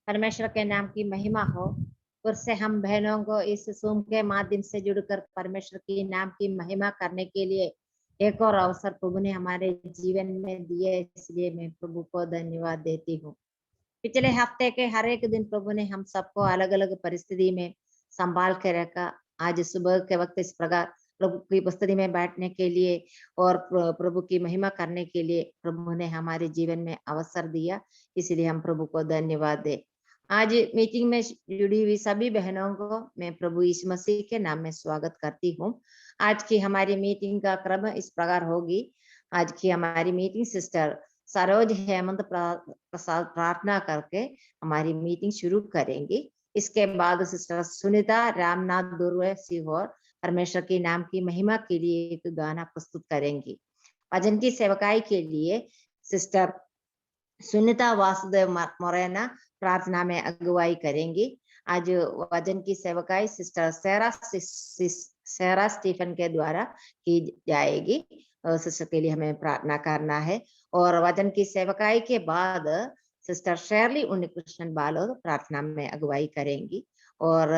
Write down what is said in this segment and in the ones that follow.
परमेश्वर के नाम की महिमा हो। फिर से हम बहनों को इस सूम के माध्यम से जुड़कर परमेश्वर की नाम की महिमा करने के लिए एक और अवसर प्रभु ने हमारे जीवन में दिए, इसलिए मैं प्रभु को धन्यवाद देती हूँ। पिछले हफ्ते के हर एक दिन प्रभु ने हम सबको अलग अलग परिस्थिति में संभाल के रखा। आज सुबह के वक्त इस प्रकार प्रभु की उपस्थिति में बैठने के लिए और प्रभु की महिमा करने के लिए प्रभु ने हमारे जीवन में अवसर दिया, इसलिए हम प्रभु को धन्यवाद दे। आज मीटिंग में जुड़ी हुई सभी बहनों को मैं प्रभु यीशु मसीह के नाम में स्वागत करती हूँ। आज की हमारी मीटिंग का क्रम इस प्रकार होगी। आज की हमारी मीटिंग सिस्टर सरोज हेमंत प्रसाद प्रार्थना करके हमारी मीटिंग शुरू करेंगी। इसके बाद सिस्टर सुनीता रामनाथ दुर्वे सिहोर परमेश्वर के नाम की महिमा के लिए एक गाना प्रस्तुत करेंगी। भजन की सेवकाई के लिए सिस्टर सुनीता वासुदेव मोरेना प्रार्थना में अगुवाई करेंगी। आज वचन की सेवकाई सिस्टर सेरा स्टीफन के द्वारा की जाएगी। सिस्टर के लिए हमें प्रार्थना करना है। और वचन की सेवकाई के बाद सिस्टर शेरली उन्नीकृष्णन बालोद प्रार्थना में अगुवाई करेंगी। और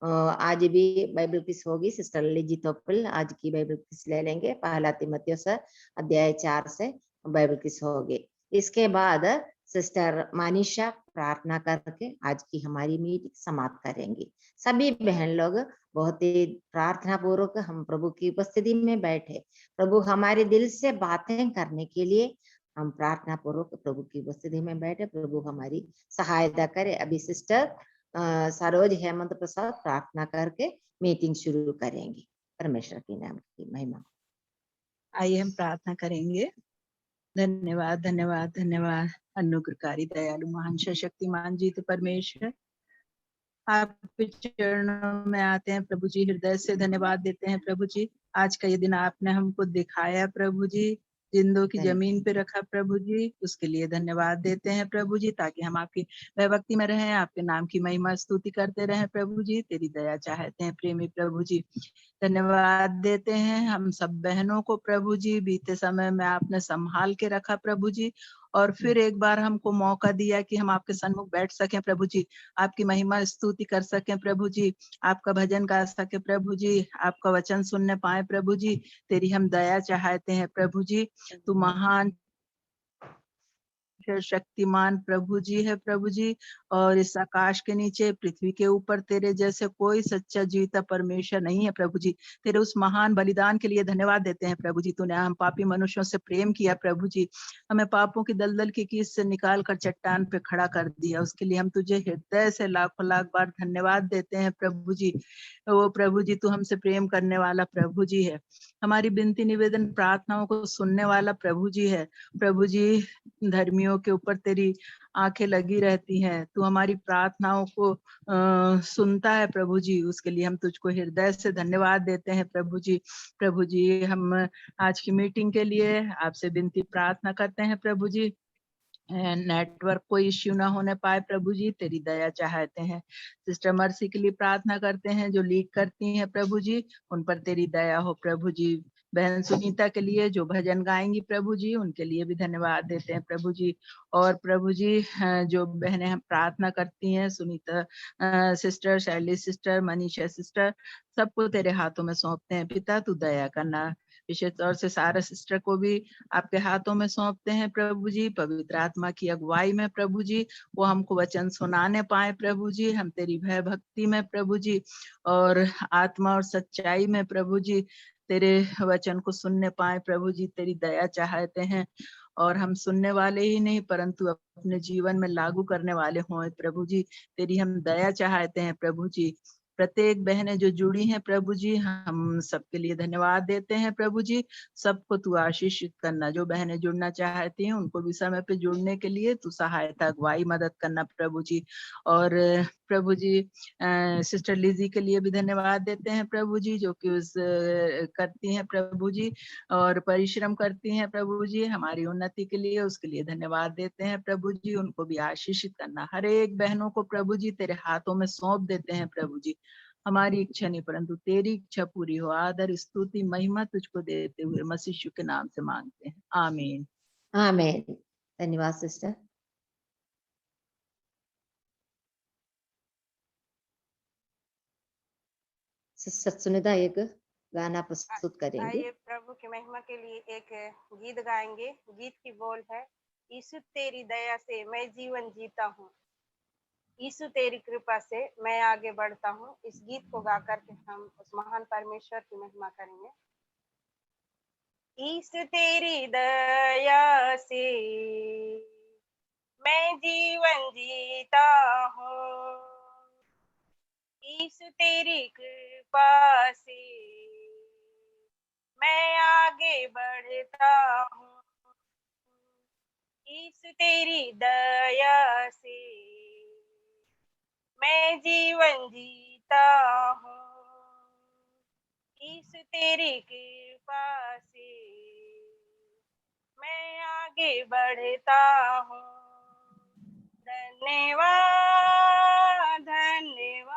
आज भी बाइबल क्विज होगी। सिस्टर लिजी तोपिल आज की बाइबल क्विज ले लेंगे। पहला तीमुथियुस अध्याय 4 से बाइबल क्विज होगी। इसके बाद सिस्टर मानिशा प्रार्थना करके आज की हमारी मीटिंग समाप्त करेंगी। सभी बहन लोग बहुत ही प्रार्थना पूर्वक हम प्रभु की उपस्थिति में बैठे, प्रभु हमारे दिल से बातें करने के लिए हम प्रार्थना पूर्वक प्रभु की उपस्थिति में बैठे। प्रभु हमारी सहायता करे। अभी सिस्टर सरोज हेमंत प्रसाद प्रार्थना करके मीटिंग शुरू करेंगी। परमेश्वर के नाम की महिमा। आइए हम प्रार्थना करेंगे। धन्यवाद धन्यवाद धन्यवाद अनुग्रहकारी दयालु महान शक्तिमान जीत परमेश्वर, आपके चरणों में आते हैं प्रभु जी। हृदय से धन्यवाद देते हैं प्रभु जी। आज का ये दिन आपने हमको दिखाया प्रभु जी, जिंदों की जमीन पे रखा प्रभु जी, उसके लिए धन्यवाद देते हैं प्रभु जी, ताकि हम आपकी भक्ति में रहें, आपके नाम की महिमा स्तुति करते रहें प्रभु जी। तेरी दया चाहते हैं प्रेमी प्रभु जी। धन्यवाद देते हैं हम सब बहनों को प्रभु जी। बीते समय में आपने संभाल के रखा प्रभु जी, और फिर एक बार हमको मौका दिया कि हम आपके सन्मुख बैठ सकें प्रभु जी, आपकी महिमा स्तुति कर सकें प्रभु जी, आपका भजन गा सके प्रभु जी, आपका वचन सुनने पाए प्रभु जी। तेरी हम दया चाहते हैं प्रभु जी। तू महान शक्तिमान प्रभु जी है प्रभु जी, और इस आकाश के नीचे पृथ्वी के ऊपर तेरे जैसे कोई सच्चा जीता परमेश्वर नहीं है प्रभु जी। तेरे उस महान बलिदान के लिए धन्यवाद देते हैं प्रभु जी। तूने हम पापी मनुष्यों से प्रेम किया प्रभु जी, हमें पापों की दलदल की कीस से निकाल कर चट्टान पे खड़ा कर दिया। उसके लिए हम तुझे हृदय से लाखों लाख बार धन्यवाद देते हैं प्रभु जी। वो प्रभु जी तू हमसे प्रेम करने वाला प्रभु जी है, हमारी विनती निवेदन प्रार्थनाओं को सुनने वाला प्रभु जी है प्रभु जी। धर्मियों के ऊपर तेरी आंखें लगी रहती हैं, तू हमारी प्रार्थनाओं को सुनता है प्रभु जी। उसके लिए हम तुझको हृदय से धन्यवाद देते हैं प्रभु जी। प्रभु जी हम आज की मीटिंग के लिए आपसे विनती प्रार्थना करते हैं प्रभु जी, नेटवर्क को इश्यू ना होने पाए प्रभु जी, तेरी दया चाहते हैं। सिस्टर मर्सी के लिए प्रार्थना करते हैं जो लीड करती हैं प्रभु जी, उन पर तेरी दया हो प्रभु जी। बहन सुनीता के लिए जो भजन गाएंगी प्रभु जी, उनके लिए भी धन्यवाद देते हैं प्रभु जी। और प्रभु जी जो बहनें हम प्रार्थना करती हैं, सुनीता सिस्टर, शैली सिस्टर, मनीषा सिस्टर, सबको तेरे हाथों में सौंपते हैं पिता, तू दया करना। विशेष तौर से सारा सिस्टर को भी आपके हाथों में सौंपते हैं प्रभु जी। पवित्र आत्मा की अगुवाई में प्रभु जी वो हमको वचन सुनाने पाए प्रभु जी, हम तेरी भय भक्ति में प्रभु जी और आत्मा और सच्चाई में प्रभु जी तेरे वचन को सुनने पाए प्रभु जी। तेरी दया चाहते हैं, और हम सुनने वाले ही नहीं परंतु अपने जीवन में लागू करने वाले हों प्रभु जी। तेरी हम दया चाहते हैं प्रभु जी। प्रत्येक बहनें जो जुड़ी हैं प्रभु जी, हम सबके लिए धन्यवाद देते हैं प्रभु जी। सबको तू आशीषित करना, जो बहनें जुड़ना चाहती हैं उनको भी समय पे जुड़ने के लिए तू सहायता अगुवाई मदद करना प्रभु जी। और प्रभु जी सिस्टर लिजी के लिए भी धन्यवाद देते हैं प्रभु जी, जो कि उस करती हैं प्रभु जी और परिश्रम करती हैं प्रभु जी हमारी उन्नति के लिए, उसके लिए धन्यवाद देते हैं प्रभु जी। उनको भी आशीषित करना, हर एक बहनों को प्रभु जी तेरे हाथों में सौंप देते हैं प्रभु जी। हमारी इच्छा नहीं परंतु तेरी इच्छा पूरी हो। आदर स्तुति महिमा तुझको देते हुए मसीह यीशु के नाम से मांगते हैं, आमीन आमीन। धन्यवाद सिस्टर। सिस्टर सुनीता एक गाना आ- प्रस्तुत करेंगी। आइए प्रभु की महिमा के लिए एक गीत गाएंगे। गीत की बोल है, यीशु तेरी दया से मैं जीवन जीता हूँ, यीशु तेरी कृपा से मैं आगे बढ़ता हूँ। इस गीत को गा करके हम उस महान परमेश्वर की महिमा करेंगे। यीशु तेरी दया से मैं जीवन जीता हूँ, यीशु तेरी कृपा से मैं आगे बढ़ता हूँ, यीशु तेरी दया से मैं जीवन जीता हूँ, यीशु तेरी कृपा से मैं आगे बढ़ता हूँ। धन्यवाद धन्यवाद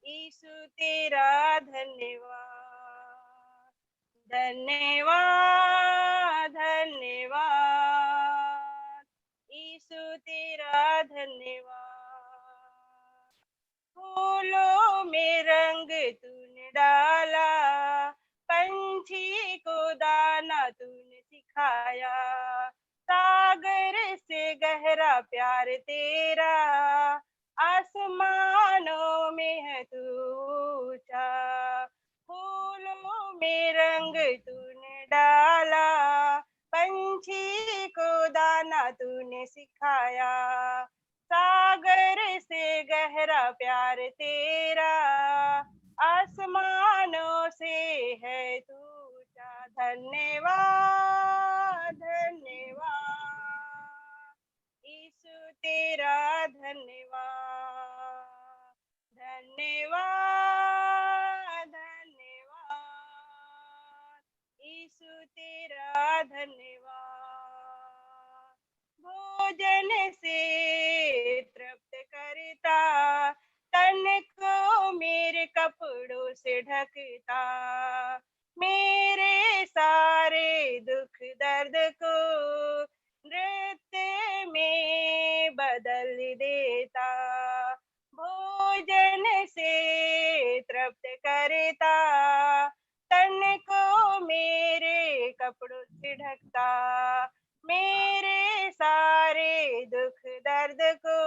यीशु तेरा धन्यवाद, धन्यवाद धन्यवाद यीशु तेरा धन्यवाद। फूलों में रंग तूने डाला, पंछी को दाना तूने सिखाया, सागर से गहरा प्यार तेरा, आसमानों में है तू ऊंचा। फूलों में रंग तूने डाला, पंछी को दाना तूने सिखाया, सागर से गहरा प्यार तेरा, आसमानों से है तू ऊंचा। धन्यवाद धन्यवाद यीशु तेरा धन्यवाद, धन्यवाद धन्यवाद यीशु तेरा धन्यवाद। भोजन से तृप्त करता, तन को मेरे कपड़ों से ढकता, मेरे सारे दुख दर्द को नृत्य में बदल देता। भोजन से तृप्त करता, तन को मेरे कपड़ों से ढकता, मेरे सारे दुख दर्द को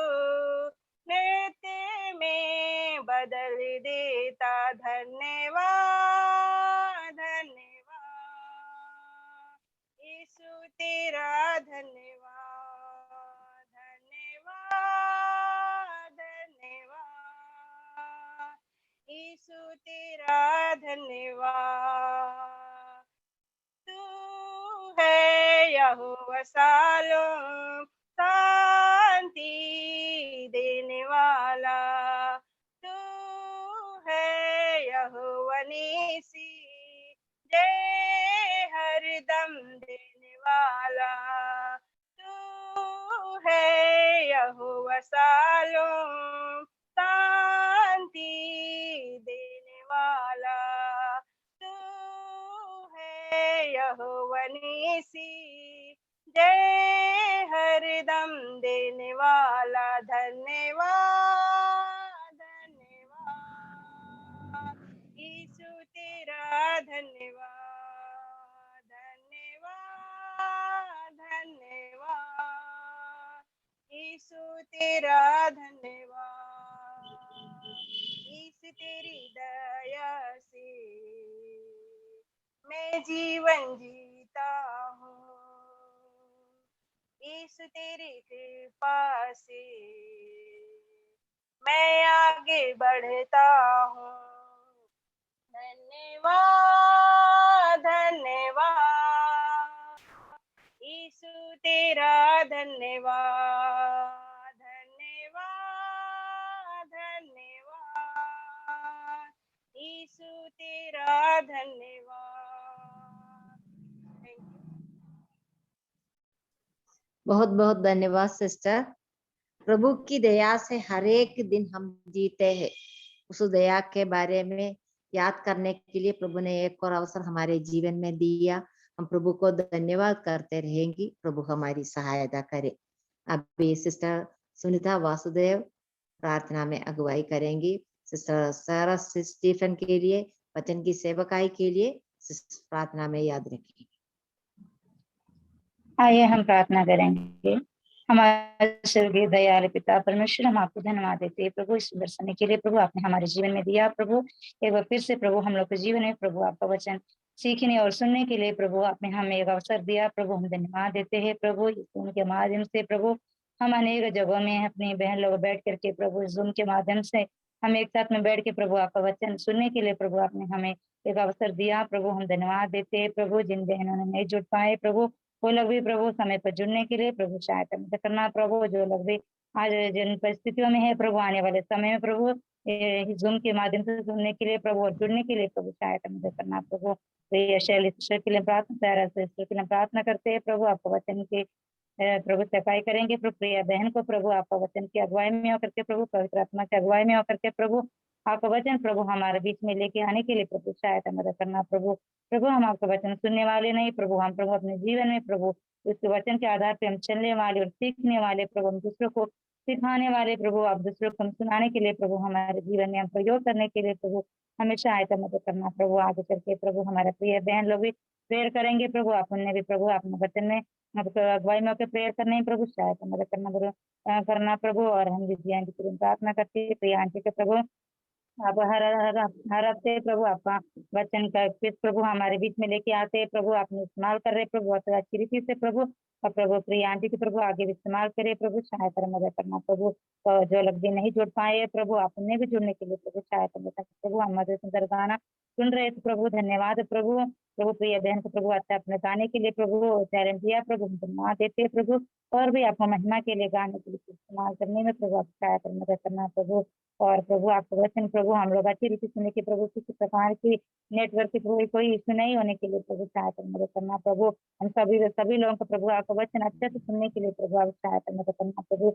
नृत्य में बदल देता। धन्यवाद धन्यवाद यीशु तेरा धन्यवाद, धन्यवाद धन्यवाद यीशु तेरा धन्यवाद। तू है यहोवा शालोम, शांति देने वाला, तू है यहोवा नीसी, जय हरदम देने वाला, तू है यहोवा शालोम, शांति देने वाला, तू है यहोवा नीसी, जय हरदम देने वाला। धन्यवाद धन्यवाद यीशु तेरा धन्यवाद, धन्यवाद धन्यवाद यीशु तेरा धन्यवाद। यीशु तेरी दया से मैं जीवन जीता हूँ, यीशु तेरी कृपा से मैं आगे बढ़ता हूँ। धन्यवाद धन्यवाद यीशु तेरा धन्यवाद, धन्यवाद धन्यवाद यीशु तेरा धन्यवाद। Thank you. बहुत बहुत धन्यवाद सिस्टर। प्रभु की दया से हर एक दिन हम जीते हैं। उस दया के बारे में याद करने के लिए प्रभु ने एक और अवसर हमारे जीवन में दिया। हम प्रभु को धन्यवाद करते रहेंगे। प्रभु हमारी सहायता करे। अभी सिस्टर सुनीता वासुदेव प्रार्थना में अगुवाई करेंगी। सिस्टर सारा स्टीफन के लिए वचन की सेवकाई के लिए प्रार्थना में याद रखें। आइए हम प्रार्थना करेंगे। हमारे स्वर्गीय दयालु पिता परमेश्वर, हम आपको धन्यवाद देते हैं प्रभु, इस सुंदर समय के लिए प्रभु आपने हमारे जीवन में दिया प्रभु। एक बार फिर से प्रभु हम लोग के जीवन में प्रभु आपका वचन सीखने और सुनने के लिए प्रभु आपने हमें एक अवसर दिया प्रभु, हम धन्यवाद देते हैं प्रभु। इस जूम के माध्यम से प्रभु हम अनेक जगहों में अपनी बहन लोग बैठ करके प्रभु इस जूम के माध्यम से हम एक साथ में बैठ के प्रभु आपका वचन सुनने के लिए प्रभु आपने हमें एक अवसर दिया प्रभु, हम धन्यवाद देते हैं प्रभु। जिन बहनों ने नहीं जुड़ पाए प्रभु, वो लोग भी प्रभु समय पर जुड़ने के लिए प्रभु सहायता मदद करना प्रभु। जो लोग भी आज जिन परिस्थितियों में है प्रभु, आने वाले समय में प्रभु जूम के माध्यम से सुनने के लिए प्रभु और जुड़ने के लिए प्रभु सहायता मदद करना प्रभु। तो ये शैली के लिए प्रार्थना, के लिए प्रार्थना करते हैं प्रभु। आपका वचन के प्रभु सफाई करेंगे प्रभु। प्रिया बहन को प्रभु आपका वचन की अगुवाई में होकर के प्रभु, पवित्र आत्मा की अगुवाई में होकर के प्रभु आपका वचन प्रभु हमारे बीच में लेके आने के लिए प्रभु सहायता मदद करना प्रभु। प्रभु हम आपका वचन सुनने वाले नहीं प्रभु, हम प्रभु अपने जीवन में प्रभु उसके वचन के आधार पे हम चलने वाले और सीखने वाले प्रभु, हम दूसरों को सिखाने वाले प्रभु, आप दूसरों को हम सुनाने के लिए प्रभु, हमारे जीवन में हम प्रयोग करने के लिए प्रभु हमें सहायता मदद करना प्रभु। आगे चल के प्रभु हमारे प्रिय बहन लोग भी प्रेयर करेंगे प्रभु, आप उन्हें भी प्रभु अपने वचन में अगुवाई में होकर प्रेयर करने प्रभु सहायता मदद करना प्रभु। और हम विद्या की प्रार्थना करते हैं प्रिया आंटी के प्रभु, आप हर हफ्ते प्रभु आपका वचन का फिर प्रभु हमारे बीच में लेके आते हैं प्रभु, आपने इस्तेमाल कर रहे प्रभु बहुत अच्छी रीति से प्रभु। और प्रभु प्रिया आंटी के प्रभु आगे भी इस्तेमाल करे प्रभु, सहायता मदद करना प्रभु। तो जो लोग भी नहीं जुड़ पाए प्रभु, आप उन्हें भी जुड़ने के लिए प्रभु सहायता मदद प्रभु। हम मधुर सुंदर गाना सुन रहे थे प्रभु, धन्यवाद प्रभु। प्रभु प्रिय बहन को प्रभु अच्छा अपने गाने के लिए प्रभु टैलेंट दिया प्रभु, हम धन्यवाद देते प्रभु। और भी आपको महिमा के लिए गाने के लिए इस्तेमाल करने में प्रभु आप सहायता मदद करना प्रभु। और प्रभु आपका वचन प्रभु हम लोग अच्छी रीति सुनने के प्रभु, किसी प्रकार की नेटवर्क की कोई इश्यू नहीं होने के लिए प्रभु सहायता मदद करना प्रभु। हम सभी लोगों को प्रभु आपका वचन अच्छे से सुनने के लिए प्रभु आप सहायता मदद करना प्रभु।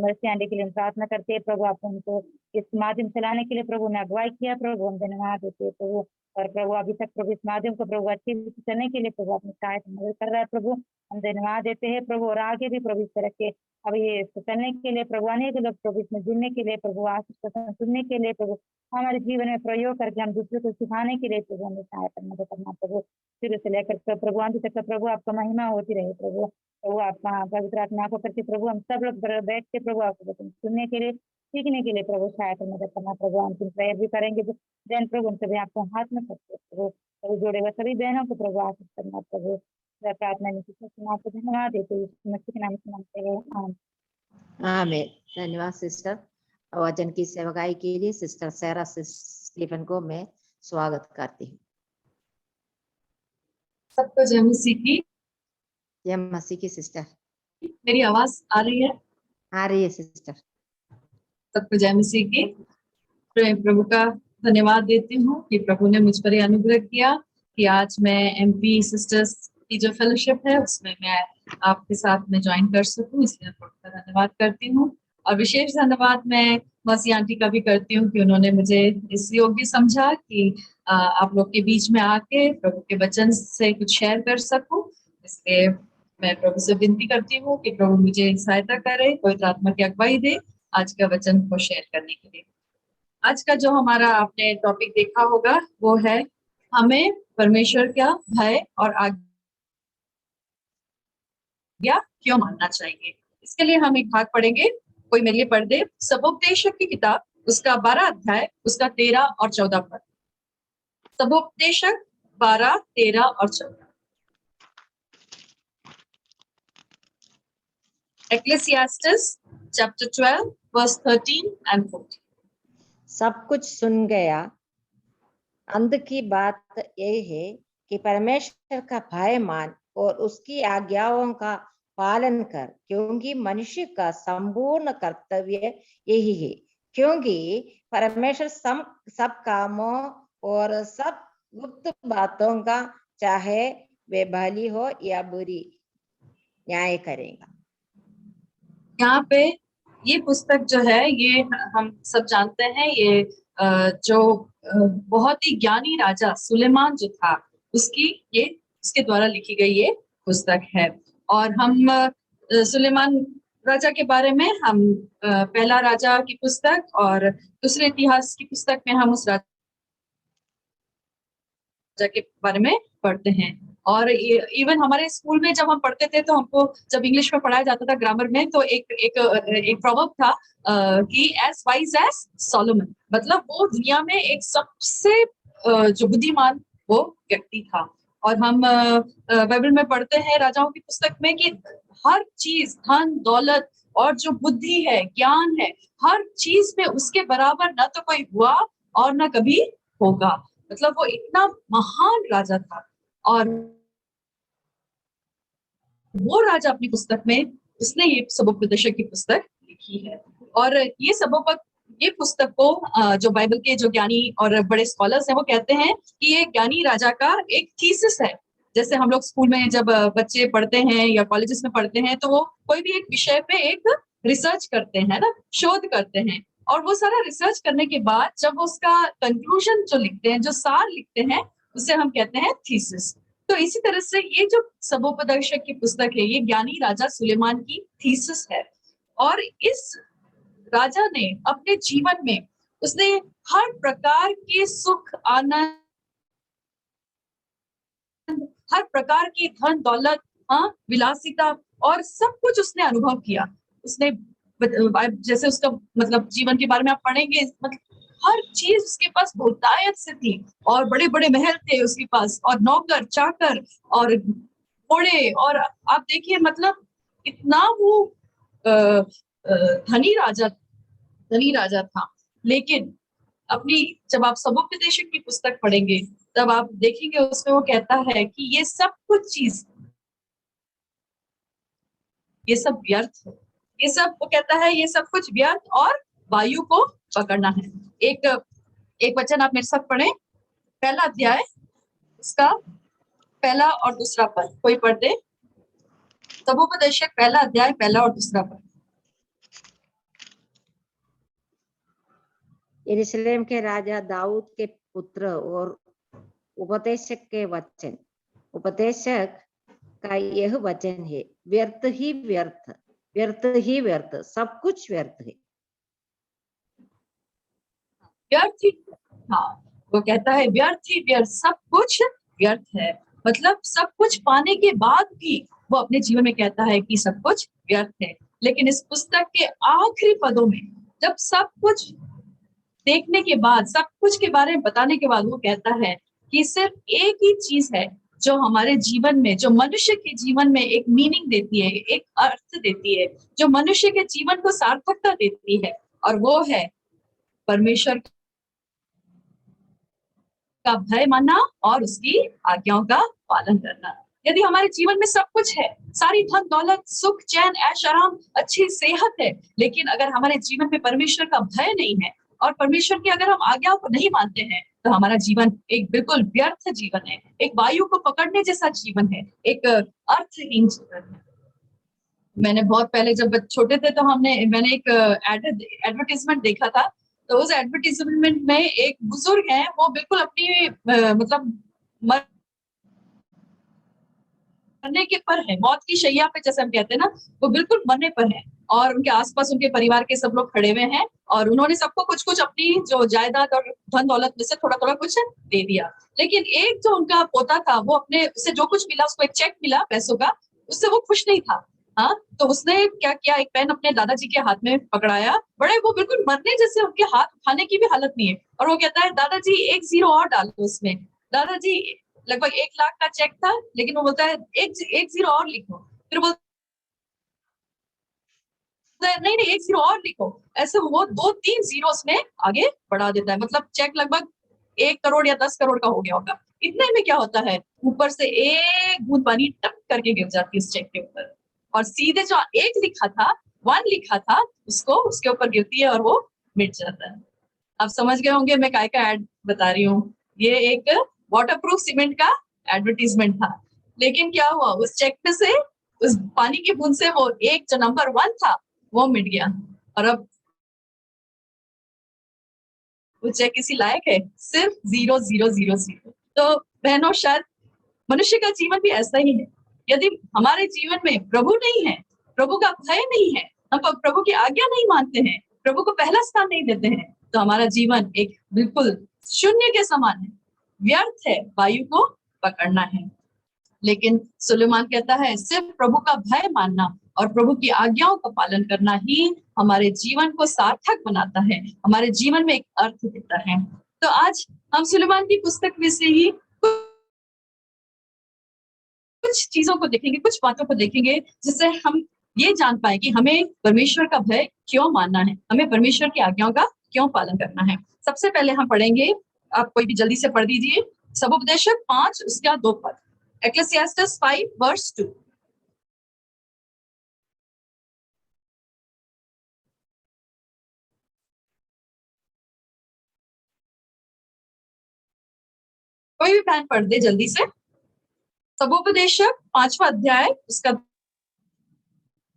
मर्सी आंटी के लिए प्रार्थना करते हैं प्रभु, आप उनको इस माध्यम चलाने के लिए प्रभु ने अगुवाई किया प्रभु, हम धन्यवाद देते हैं प्रभु। और प्रभु अभी तक प्रभु इस माध्यम को प्रभु अच्छी रीति चलने के लिए प्रभु अपनी सहायता मदद कर रहा है प्रभु, हम धन्यवाद देते हैं प्रभु। और आगे भी प्रभु इस तरह के अब ये चलने के लिए प्रभु अनेक लोग प्रभु इसमें जुड़ने के लिए प्रभु आशीष सुनने के लिए प्रभु हमारे जीवन में प्रयोग करके हम दूसरे को सिखाने के लिए प्रभु हमें सहायता मदद करना प्रभु। शुरू से लेकर प्रभु अंत तक प्रभु आपका महिमा होती रहे प्रभु। प्रभु आपका पवित्र आत्मा को करके प्रभु हम सब लोग बैठ के प्रभु आपको वचन सुनने के लिए सीखने के लिए प्रभु सहायता मदद करना प्रभु। अंतिम प्रेयर भी करेंगे जैन प्रभु, हम सभी आपको हाथ में करते प्रभु जोड़े हुए सभी बहनों को प्रभु आशीष करना प्रभु। प्रार्थना आपको धन्यवाद देते मसीह के नाम से मांगते हैं, आमीन। धन्यवाद सिस्टर। वचन की सेवकाई के लिए सिस्टर सारा स्टीफन को मैं स्वागत करती हूँ। सबको जय मसीह की। जय मसीह की सिस्टर। मेरी आवाज आ रही है? आ रही है सिस्टर। सबको जय मसीह की। प्रभु का धन्यवाद देती हूँ कि प्रभु ने मुझ पर अनुग्रह किया कि आज मैं एमपी सिस्टर्स की जो फेलोशिप है उसमें मैं आपके साथ में ज्वाइन कर सकूं, इसलिए प्रभु का धन्यवाद करती हूँ। और विशेष धन्यवाद मैं मसी आंटी का भी करती हूँ कि उन्होंने मुझे इस योग्य समझा कि आप लोग के बीच में आके प्रभु के वचन से कुछ शेयर कर सकूं। इसलिए मैं प्रभु से विनती करती हूँ कि प्रभु मुझे सहायता करे, पवित्र आत्मा की अगुवाई दे आज का वचन को शेयर करने के लिए। आज का जो हमारा आपने टॉपिक देखा होगा वो है हमें परमेश्वर का भय और आज्ञा क्यों मानना चाहिए। इसके लिए हम एक भाग पढ़ेंगे, कोई मेरे लिए पढ़ दे। सबोपदेशक की किताब उसका 12 अध्याय उसका 13 और 14 पद। सबोपदेशक 12, 13 और 14। Ecclesiastes chapter 12 verse 13 and 14। सब कुछ सुन गया, अंत की बात यह है कि परमेश्वर का भय मान और उसकी आज्ञाओं का पालन कर, क्योंकि मनुष्य का संपूर्ण कर्तव्य यही है। क्योंकि परमेश्वर सब कामों और सब गुप्त बातों का चाहे वे भली हो या बुरी न्याय करेगा। यहाँ पे ये पुस्तक जो है ये हम सब जानते हैं, ये जो बहुत ही ज्ञानी राजा सुलेमान जो था उसके द्वारा लिखी गई ये पुस्तक है। और हम सुलेमान राजा के बारे में हम पहला राजा की पुस्तक और दूसरे इतिहास की पुस्तक में हम उस राजा के बारे में पढ़ते हैं। और इवन हमारे स्कूल में जब हम पढ़ते थे तो हमको जब इंग्लिश में पढ़ाया जाता था ग्रामर में, तो एक प्रोवर्ब था कि एज वाइज एज सोलोमन, मतलब वो दुनिया में एक सबसे जो बुद्धिमान वो व्यक्ति था। और हम बाइबल में पढ़ते हैं राजाओं की पुस्तक में कि हर चीज, धन दौलत और जो बुद्धि है, ज्ञान है, हर चीज में उसके बराबर ना तो कोई हुआ और ना कभी होगा। मतलब वो इतना महान राजा था। और वो राजा अपनी पुस्तक में उसने ये सबोपदेशक की पुस्तक लिखी है। और ये पुस्तक को जो बाइबल के जो ज्ञानी और बड़े स्कॉलर्स हैं वो कहते हैं कि ये ज्ञानी राजा का एक थीसिस है। जैसे हम लोग स्कूल में जब बच्चे पढ़ते हैं या कॉलेजेस में पढ़ते हैं तो वो कोई भी एक विषय पे एक रिसर्च करते हैं ना, शोध करते हैं, और वो सारा रिसर्च करने के बाद जब उसका कंक्लूजन जो लिखते हैं, जो सार लिखते हैं, उसे हम कहते हैं थीसिस। तो इसी तरह से ये जो सबोपदेशक की पुस्तक है ये ज्ञानी राजा सुलेमान की थीसिस है। और इस राजा ने अपने जीवन में उसने हर प्रकार के सुख, आनंद, हर प्रकार की धन दौलत, विलासिता और सब कुछ उसने अनुभव किया। उसने जैसे उसका मतलब जीवन के बारे में आप पढ़ेंगे, मतलब हर चीज उसके पास बहुतायत से थी, और बड़े बड़े महल थे उसके पास, और नौकर चाकर और घोड़े, और आप देखिए मतलब इतना वो धनी राजा था। लेकिन जब आप सबोपदेशक की पुस्तक पढ़ेंगे तब आप देखेंगे उसमें वो कहता है कि ये सब चीज ये सब व्यर्थ है। ये सब वो कहता है ये सब कुछ व्यर्थ और वायु को पकड़ना है। एक वचन आप मेरे साथ पढ़ें, पहला अध्याय उसका पहला और दूसरा पद, कोई पढ़ दे। सबोपदेशक पहला अध्याय पहला और दूसरा पद। यरूशलेम के राजा दाऊद के पुत्र और उपदेशक के वचन। उपदेशक का यह वचन है, व्यर्थ ही व्यर्थ, व्यर्थ ही व्यर्थ, सब कुछ व्यर्थ है। व्यर्थ ही, वो कहता है व्यर्थ ही व्यर्थ, सब कुछ व्यर्थ है। मतलब सब कुछ पाने के बाद भी वो अपने जीवन में कहता है कि सब कुछ व्यर्थ है। लेकिन इस पुस्तक के आखिरी पदों में जब सब कुछ देखने के बाद, सब कुछ के बारे में बताने के बाद, वो कहता है कि सिर्फ एक ही चीज है जो हमारे जीवन में, जो मनुष्य के जीवन में एक मीनिंग देती है, एक अर्थ देती है, जो मनुष्य के जीवन को सार्थकता देती है, और वो है परमेश्वर का भय मानना और उसकी आज्ञाओं का पालन करना। यदि हमारे जीवन में सब कुछ है, सारी धन दौलत, सुख, चैन, ऐश आराम, अच्छी सेहत है, लेकिन अगर हमारे जीवन में परमेश्वर का भय नहीं है और परमेश्वर की अगर हम आज्ञाओं को नहीं मानते हैं, तो हमारा जीवन एक बिल्कुल व्यर्थ जीवन है, एक वायु को पकड़ने जैसा जीवन है, एक अर्थहीन जीवन है। मैंने बहुत पहले जब छोटे थे तो मैंने एक एडवर्टाइजमेंट देखा था। तो उस एडवर्टाइजमेंट में एक बुजुर्ग है, वो बिल्कुल अपनी मतलब मरने के पर है, मौत की शैया पे जैसे हम कहते हैं ना, वो बिल्कुल मरने पर है, और उनके आसपास उनके परिवार के सब लोग खड़े हुए हैं, और उन्होंने सबको कुछ कुछ अपनी जो जायदाद और धन दौलत में से थोड़ा थोड़ा कुछ दे दिया। लेकिन एक जो उनका पोता था, वो उससे जो कुछ मिला, उसको एक चेक मिला पैसों का, उससे वो खुश नहीं था। तो उसने क्या किया, एक पेन अपने दादाजी के हाथ में पकड़ाया, वो बिल्कुल मरने जैसे, उनके हाथ उठाने की भी हालत नहीं है, और वो कहता है दादाजी 1 0 और डाल दो उसमें। दादाजी लगभग 1 लाख का चेक था, लेकिन वो बोलता है 1 0 और लिखो। फिर बोलता है नहीं 1 0 और लिखो। ऐसे वो 2-3 जीरोस में आगे बढ़ा देता है। मतलब चेक लगभग 1 करोड़ या 10 करोड़ का हो गया होगा। इतने में क्या होता है, ऊपर से एक बूंद पानी टप करके गिर जाती है उस चेक के ऊपर, और सीधे जो 1 लिखा था, 1 लिखा था, उसको उसके ऊपर गिरती है और वो मिट जाता है। आप समझ गए होंगे मैं काय का एड बता रही हूँ। ये एक वाटरप्रूफ सीमेंट का एडवर्टीजमेंट था। लेकिन क्या हुआ, उस चेक में से, उस पानी की बूंद से वो एक जो नंबर 1 था वो मिट गया, और अब वो चेक किसी लायक है, सिर्फ 0 0 0 0। तो बहनों, शायद मनुष्य का जीवन भी ऐसा ही है। यदि हमारे जीवन में प्रभु नहीं है प्रभु का भय नहीं है, हम प्रभु की आज्ञा नहीं मानते हैं, प्रभु को पहला स्थान नहीं देते हैं, तो हमारा जीवन एक बिल्कुल शून्य के समान है, व्यर्थ है, वायु को पकड़ना है। लेकिन सुलेमान कहता है सिर्फ प्रभु का भय मानना और प्रभु की आज्ञाओं का पालन करना ही हमारे जीवन को सार्थक बनाता है, हमारे जीवन में एक अर्थ देता है। तो आज हम सुलेमान की पुस्तक में से ही कुछ चीजों को देखेंगे, कुछ बातों को देखेंगे जिससे हम ये जान पाए कि हमें परमेश्वर का भय क्यों मानना है, हमें परमेश्वर की आज्ञाओं का क्यों पालन करना है। सबसे पहले हम पढ़ेंगे, आप कोई भी जल्दी से पढ़ दीजिए, सबोपदेशक 5 उसका 2 पद, Ecclesiastes 5 verse 2। कोई भी बहन पढ़ दे जल्दी से। सबोपदेशक 5वां अध्याय उसका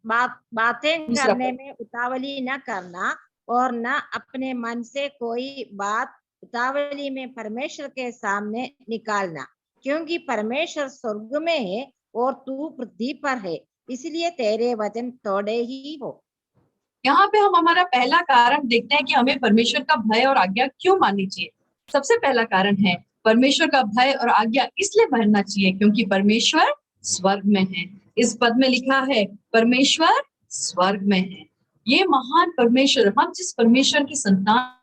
बातें दूसरा करने पद। में उतावली न करना और न अपने मन से कोई बात उतावली में परमेश्वर के सामने निकालना, क्योंकि परमेश्वर स्वर्ग में है और तू पृथ्वी पर है, इसलिए तेरे वचन थोड़े ही हो। यहाँ पे हम हमारा पहला कारण देखते हैं कि हमें परमेश्वर का भय और आज्ञा क्यों माननी चाहिए। सबसे पहला कारण है परमेश्वर का भय और आज्ञा इसलिए मानना चाहिए क्योंकि परमेश्वर स्वर्ग में है। इस पद में लिखा है परमेश्वर स्वर्ग में है। ये महान परमेश्वर, हम जिस परमेश्वर की संतान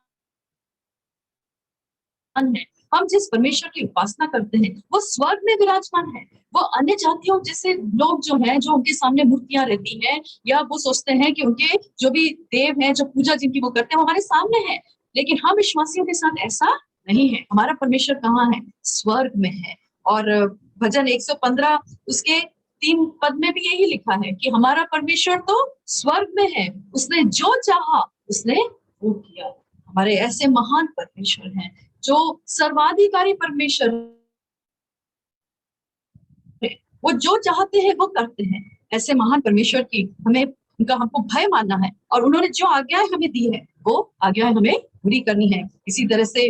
है, हम जिस परमेश्वर की उपासना करते हैं, वो स्वर्ग में विराजमान है। वो अन्य जातियों जैसे लोग जो हैं, जो उनके सामने मूर्तियां रहती हैं, या वो सोचते हैं कि उनके जो भी देव हैं, जो पूजा जिनकी वो करते हैं, वो हमारे सामने है। लेकिन हम विश्वासियों के साथ ऐसा नहीं है। हमारा परमेश्वर कहाँ है? स्वर्ग में है। और भजन 115 उसके 3 पद में भी यही लिखा है कि हमारा परमेश्वर तो स्वर्ग में है, उसने जो चाहा उसने वो किया। हमारे ऐसे महान परमेश्वर हैं जो सर्वाधिकारी परमेश्वर है, वो जो चाहते हैं वो करते हैं। ऐसे महान परमेश्वर की हमको भय मानना है और उन्होंने जो आज्ञाएं हमें दी है वो आज्ञाएं हमें पूरी करनी है। इसी तरह से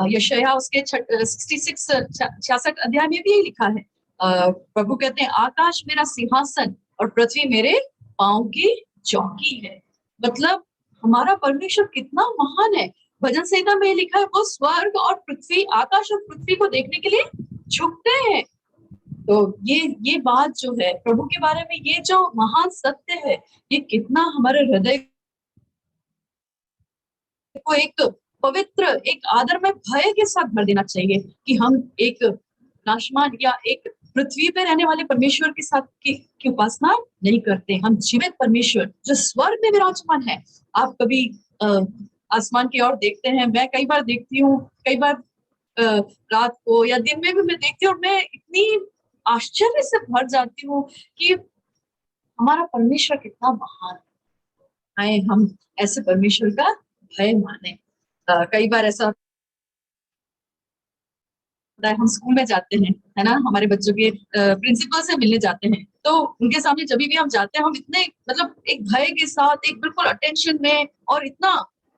यशायाह उसके 66 अध्याय में भी यही लिखा है। प्रभु कहते हैं आकाश मेरा सिंहासन और पृथ्वी मेरे पांव की चौकी है। मतलब हमारा परमेश्वर कितना महान है। भजन संहिता में लिखा है वो स्वर्ग और पृथ्वी, आकाश और पृथ्वी को देखने के लिए झुकते हैं। तो ये बात जो है प्रभु के बारे में, ये जो महान सत्य है, ये कितना हमारे हृदय को एक पवित्र, एक आदर में भय के साथ भर देना चाहिए कि हम एक नाशमान या एक पृथ्वी पे रहने वाले परमेश्वर के साथ की उपासना नहीं करते। हम जीवित परमेश्वर जो स्वर्ग में विराजमान है। आप कभी आसमान की ओर देखते हैं? मैं कई बार देखती हूँ, कई बार रात को या दिन में भी मैं देखती हूँ और मैं इतनी आश्चर्य से भर जाती हूँ कि हमारा परमेश्वर कितना महान है। हम ऐसे परमेश्वर का भय माने। कई बार ऐसा हम स्कूल में जाते हैं, है ना, हमारे बच्चों के प्रिंसिपल से मिलने जाते हैं, तो उनके सामने जब भी हम जाते हैं, हम इतने मतलब एक भय के साथ, एक बिल्कुल अटेंशन में और इतना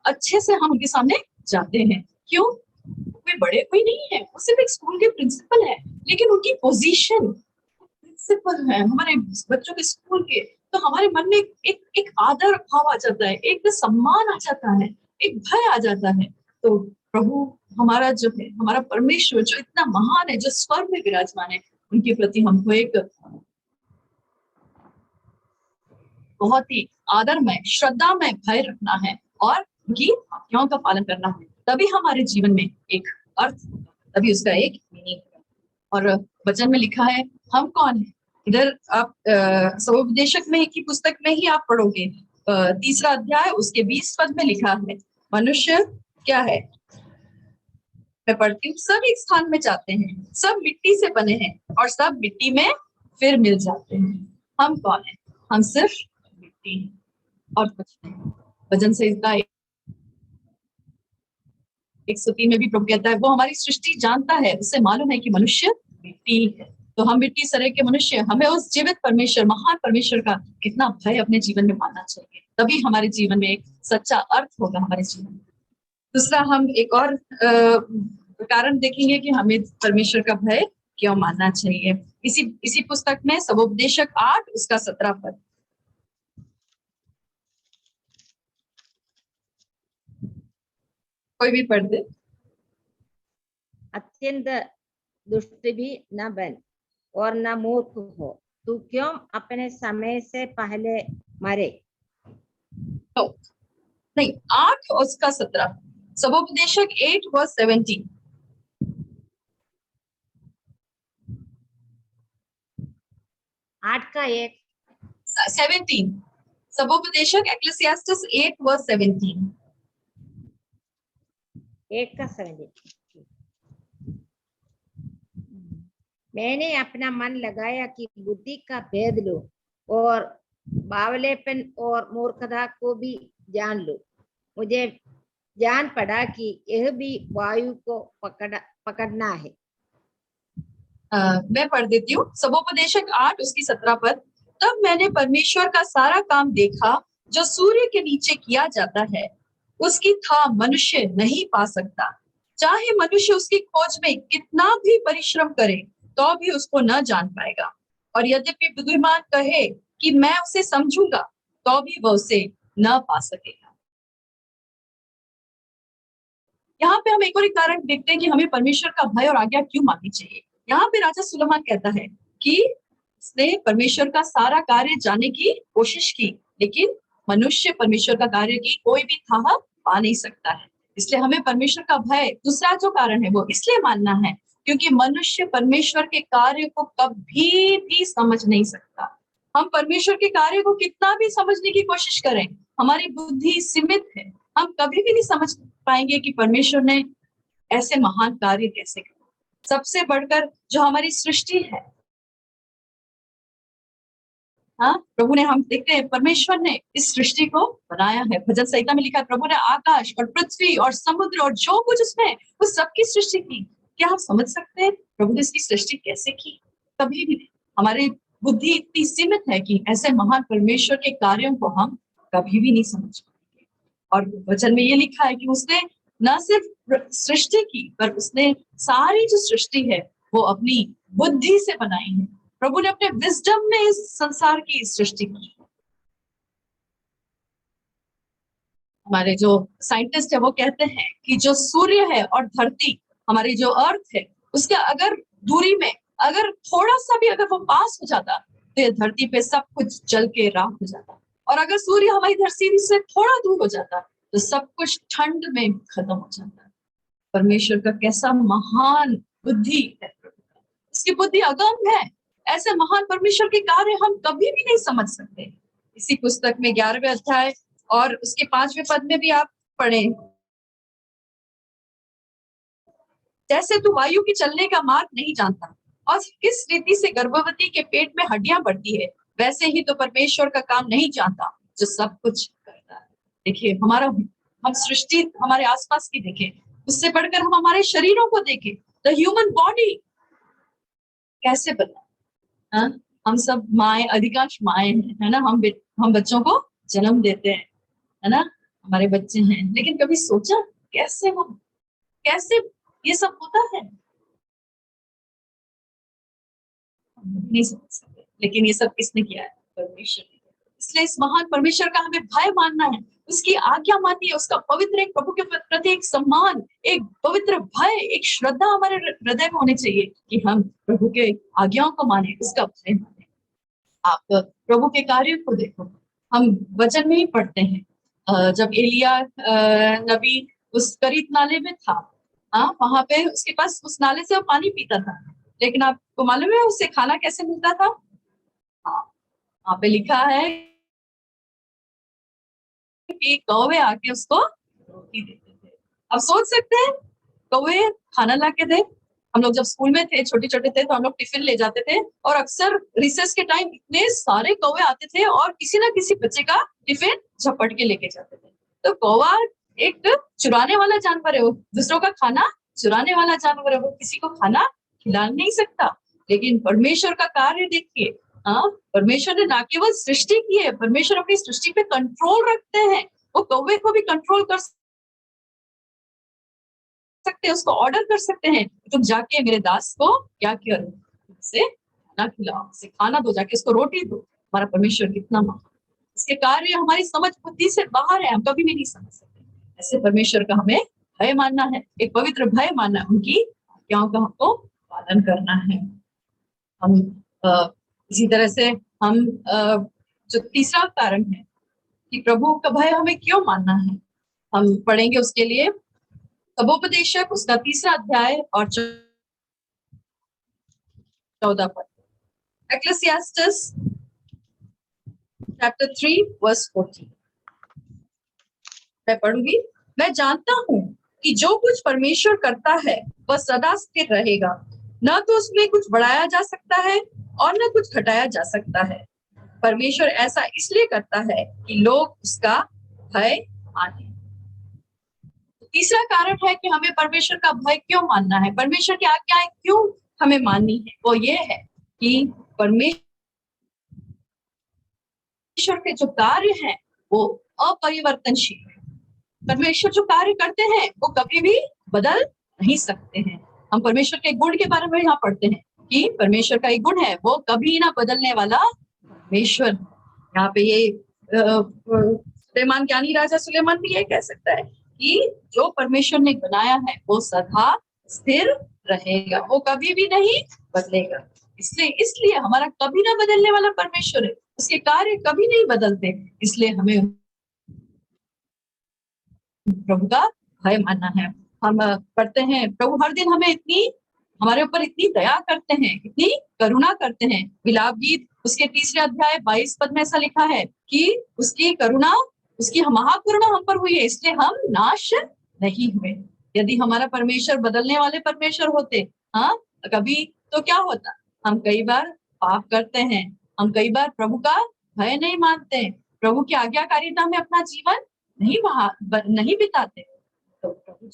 अच्छे से हम उनके सामने जाते हैं। क्यों? कोई बड़े कोई नहीं है, वो सिर्फ एक स्कूल के प्रिंसिपल है, लेकिन उनकी पोजीशन प्रिंसिपल है हमारे बच्चों के स्कूल के, तो हमारे मन में एक आदर भाव आ जाता है, एक सम्मान आ जाता है, एक भय आ जाता है। तो प्रभु हमारा जो है, हमारा परमेश्वर जो इतना महान है, जो स्वर्ग में विराजमान है, उनके प्रति हमको एक बहुत ही आदरमय, श्रद्धामय भय रखना है और उनकी आज्ञाओं का पालन करना है। तभी हमारे जीवन में एक अर्थ, तभी उसका एक मीनिंग है। और वचन में लिखा है हम कौन है। इधर आप सबोपदेशक में की पुस्तक में ही आप पढ़ोगे, 3रा अध्याय उसके 20 पद में लिखा है मनुष्य क्या है। मैं पढ़ती हूँ, सब एक स्थान में जाते हैं, सब मिट्टी से बने हैं और सब मिट्टी में फिर मिल जाते हैं। हम कौन है? हम सिर्फ मिट्टी और कुछ नहीं। भजन संहिता 103 में भी प्रभु कहता है वो हमारी सृष्टि जानता है, उससे मालूम है कि मनुष्य मिट्टी है। तो हम मिट्टी सरे के मनुष्य, हमें उस जीवित परमेश्वर, महान परमेश्वर का कितना भय अपने जीवन में मानना चाहिए। तभी हमारे जीवन में एक सच्चा अर्थ होगा हमारे जीवन में। दूसरा, हम एक और कारण देखेंगे कि हमें परमेश्वर का भय क्यों मानना चाहिए। इसी पुस्तक में सबोपदेशक 8 उसका 17 पद, कोई भी पढ़ दे। अत्यंत दुष्ट भी न बन और न मूर्ख हो, तू क्यों अपने समय से पहले मरे। तो नहीं, 8 और उसका 17, सबोपदेशक 8:17। 8 का 1 17, सबोपदेशक एक्लेसियास्टिस 8:17। 1 का 17। मैंने अपना मन लगाया कि बुद्धि का भेद लूं और बावलेपन और मूर्खता को भी जान लूं। मुझे जान पड़ा कि यह भी वायु को पकड़ना है। मैं पढ़ देती हूँ, सबोपदेशक 8 उसकी 17 पद। तब मैंने परमेश्वर का सारा काम देखा जो सूर्य के नीचे किया जाता है, उसकी था मनुष्य नहीं पा सकता। चाहे मनुष्य उसकी खोज में कितना भी परिश्रम करे तो भी उसको न जान पाएगा, और यद्यपि बुद्धिमान कहे कि मैं उसे समझूंगा तो भी वह उसे न पा सकेगा। यहाँ पे हम एक और एक कारण देखते हैं कि हमें परमेश्वर का भय और आज्ञा क्यों माननी चाहिए। यहाँ पे राजा सुलेमान कहता है कि उसने परमेश्वर का सारा कार्य जानने की कोशिश की, लेकिन मनुष्य परमेश्वर का कार्य की कोई भी था पा नहीं सकता है। इसलिए हमें परमेश्वर का भय, दूसरा जो कारण है वो इसलिए मानना है क्योंकि मनुष्य परमेश्वर के कार्य को कभी भी समझ नहीं सकता। हम परमेश्वर के कार्य को कितना भी समझने की कोशिश करें, हमारी बुद्धि सीमित है, हम कभी भी नहीं समझ पाएंगे कि परमेश्वर ने ऐसे महान कार्य कैसे किए। सबसे बढ़कर जो हमारी सृष्टि है, हाँ, प्रभु ने, हम देखते हैं परमेश्वर ने इस सृष्टि को बनाया है। भजन संहिता में लिखा है प्रभु ने आकाश और पृथ्वी और समुद्र और जो कुछ उसमें, वो सबकी सृष्टि की। क्या हम समझ सकते हैं प्रभु ने इसकी सृष्टि कैसे की? कभी भी नहीं। हमारी बुद्धि इतनी सीमित है कि ऐसे महान परमेश्वर के कार्यों को हम कभी भी नहीं समझ पाएंगे। और वचन में ये लिखा है कि उसने न सिर्फ सृष्टि की, पर उसने सारी जो सृष्टि है वो अपनी बुद्धि से बनाई है। प्रभु ने अपने विजडम में इस संसार की सृष्टि की। हमारे जो साइंटिस्ट है वो कहते हैं कि जो सूर्य है और धरती, हमारी जो अर्थ है, उसके अगर दूरी में अगर थोड़ा सा भी अगर वो पास हो जाता तो ये धरती पे सब कुछ जल के राख हो जाता, और अगर सूर्य हमारी धरती से थोड़ा दूर हो जाता तो सब कुछ ठंड में खत्म हो जाता। परमेश्वर का कैसा महान बुद्धि है, उसकी बुद्धि अगम है। ऐसे महान परमेश्वर के कार्य हम कभी भी नहीं समझ सकते। इसी पुस्तक में 11वें अध्याय और उसके 5वें पद में भी आप पढ़ें, जैसे तू वायु के चलने का मार्ग नहीं जानता और किस रीति से गर्भवती के पेट में हड्डियां बढ़ती है, वैसे ही तो परमेश्वर का काम नहीं जानता जो सब कुछ करता है। देखिए, हम सृष्टि हमारे आसपास की देखें, उससे बढ़कर हम हमारे शरीरों को देखें। द ह्यूमन बॉडी कैसे बना, हम सब माए, अधिकांश माए है ना, हम बच्चों को जन्म देते हैं, है ना, हमारे बच्चे हैं, लेकिन कभी सोचा कैसे ये सब होता है? नहीं समझ सकते, लेकिन ये सब किसने किया है? परमेश्वर ने। इसलिए इस महान परमेश्वर का हमें भय मानना है, उसकी आज्ञा माननी है, उसका पवित्र एक प्रभु के प्रति एक सम्मान, एक पवित्र भय, एक श्रद्धा हमारे हृदय में होनी चाहिए कि हम प्रभु के आज्ञाओं को माने, उसका भय माने। आप प्रभु के कार्यों को देखो, हम वचन में ही पढ़ते हैं जब एलिया नबी उस करीत नाले में था, वहां पे उसके पास उस नाले से वो पानी पीता था, लेकिन आपको मालूम है उससे खाना कैसे मिलता था? वहां पे लिखा है कि कौवे आके उसको रोटी देते थे। अब सोच सकते हैं कौवे खाना ला के दे। हम लोग जब स्कूल में थे, छोटे छोटे थे, तो हम लोग टिफिन ले जाते थे और अक्सर रिसेस के टाइम इतने सारे कौवे आते थे और किसी ना किसी बच्चे का टिफिन झपट के लेके जाते थे। तो कौवा एक चुराने वाला जानवर है, वो दूसरों का खाना चुराने वाला जानवर है, वो किसी को खाना खिला नहीं सकता। लेकिन परमेश्वर का कार्य देखिए, परमेश्वर ने ना केवल सृष्टि की है, परमेश्वर अपनी सृष्टि पे कंट्रोल रखते हैं। वो कौवे को भी कंट्रोल कर सकते हैं, उसको ऑर्डर कर सकते हैं, तुम जाके मेरे दास को क्या करो, उसे खाना खिलाओ, उसे खाना दो, जाके उसको रोटी दो। हमारा परमेश्वर कितना महान, इसके कार्य हमारी समझ बुद्धि से बाहर है, हम कभी भी नहीं समझ सकते। ऐसे परमेश्वर का हमें भय मानना है, एक पवित्र भय मानना है, उनकी आज्ञाओं का हमको पालन करना है। हम इसी तरह से हम जो तीसरा कारण है कि प्रभु का भय हमें क्यों मानना है, हम पढ़ेंगे उसके लिए तबोपदेशक उसका 3 अध्याय और 14 पद। Ecclesiastes chapter 3 verse 14। मैं पढ़ूंगी। मैं जानता हूं कि जो कुछ परमेश्वर करता है वह सदा स्थिर रहेगा, न तो उसमें कुछ बढ़ाया जा सकता है और न कुछ घटाया जा सकता है। परमेश्वर ऐसा इसलिए करता है कि लोग उसका भय माने। तीसरा कारण है कि हमें परमेश्वर का भय क्यों मानना है, परमेश्वर की आज्ञाएं क्यों हमें माननी है, वो ये है कि परमेश्वर के जो कार्य हैं वो अपरिवर्तनशील है। परमेश्वर जो कार्य करते हैं वो कभी भी बदल नहीं सकते हैं। हम परमेश्वर के गुण के बारे में यहाँ पढ़ते हैं कि परमेश्वर का एक गुण है, वो कभी ना बदलने वाला परमेश्वर। यहाँ पे ये सुलेमान, ज्ञानी राजा सुलेमान भी ये कह सकता है कि जो परमेश्वर ने बनाया है वो सदा स्थिर रहेगा, वो कभी भी नहीं बदलेगा। इसलिए हमारा कभी ना बदलने वाला परमेश्वर है, उसके कार्य कभी नहीं बदलते, इसलिए हमें प्रभु का भय मानना है। हम पढ़ते हैं प्रभु हर दिन हमारे ऊपर इतनी दया करते हैं, इतनी करुणा करते हैं। विलाप गीत उसके 3 अध्याय 22 पद में ऐसा लिखा है कि उसकी करुणा, उसकी महाकरुणा हम पर हुई है, इसलिए हम नाश नहीं हुए। यदि हमारा परमेश्वर बदलने वाले परमेश्वर होते, हाँ, कभी तो क्या होता, हम कई बार पाप करते हैं, हम कई बार प्रभु का भय नहीं मानते, प्रभु की आज्ञाकारिता में अपना जीवन नहीं बिताते। तो प्रभु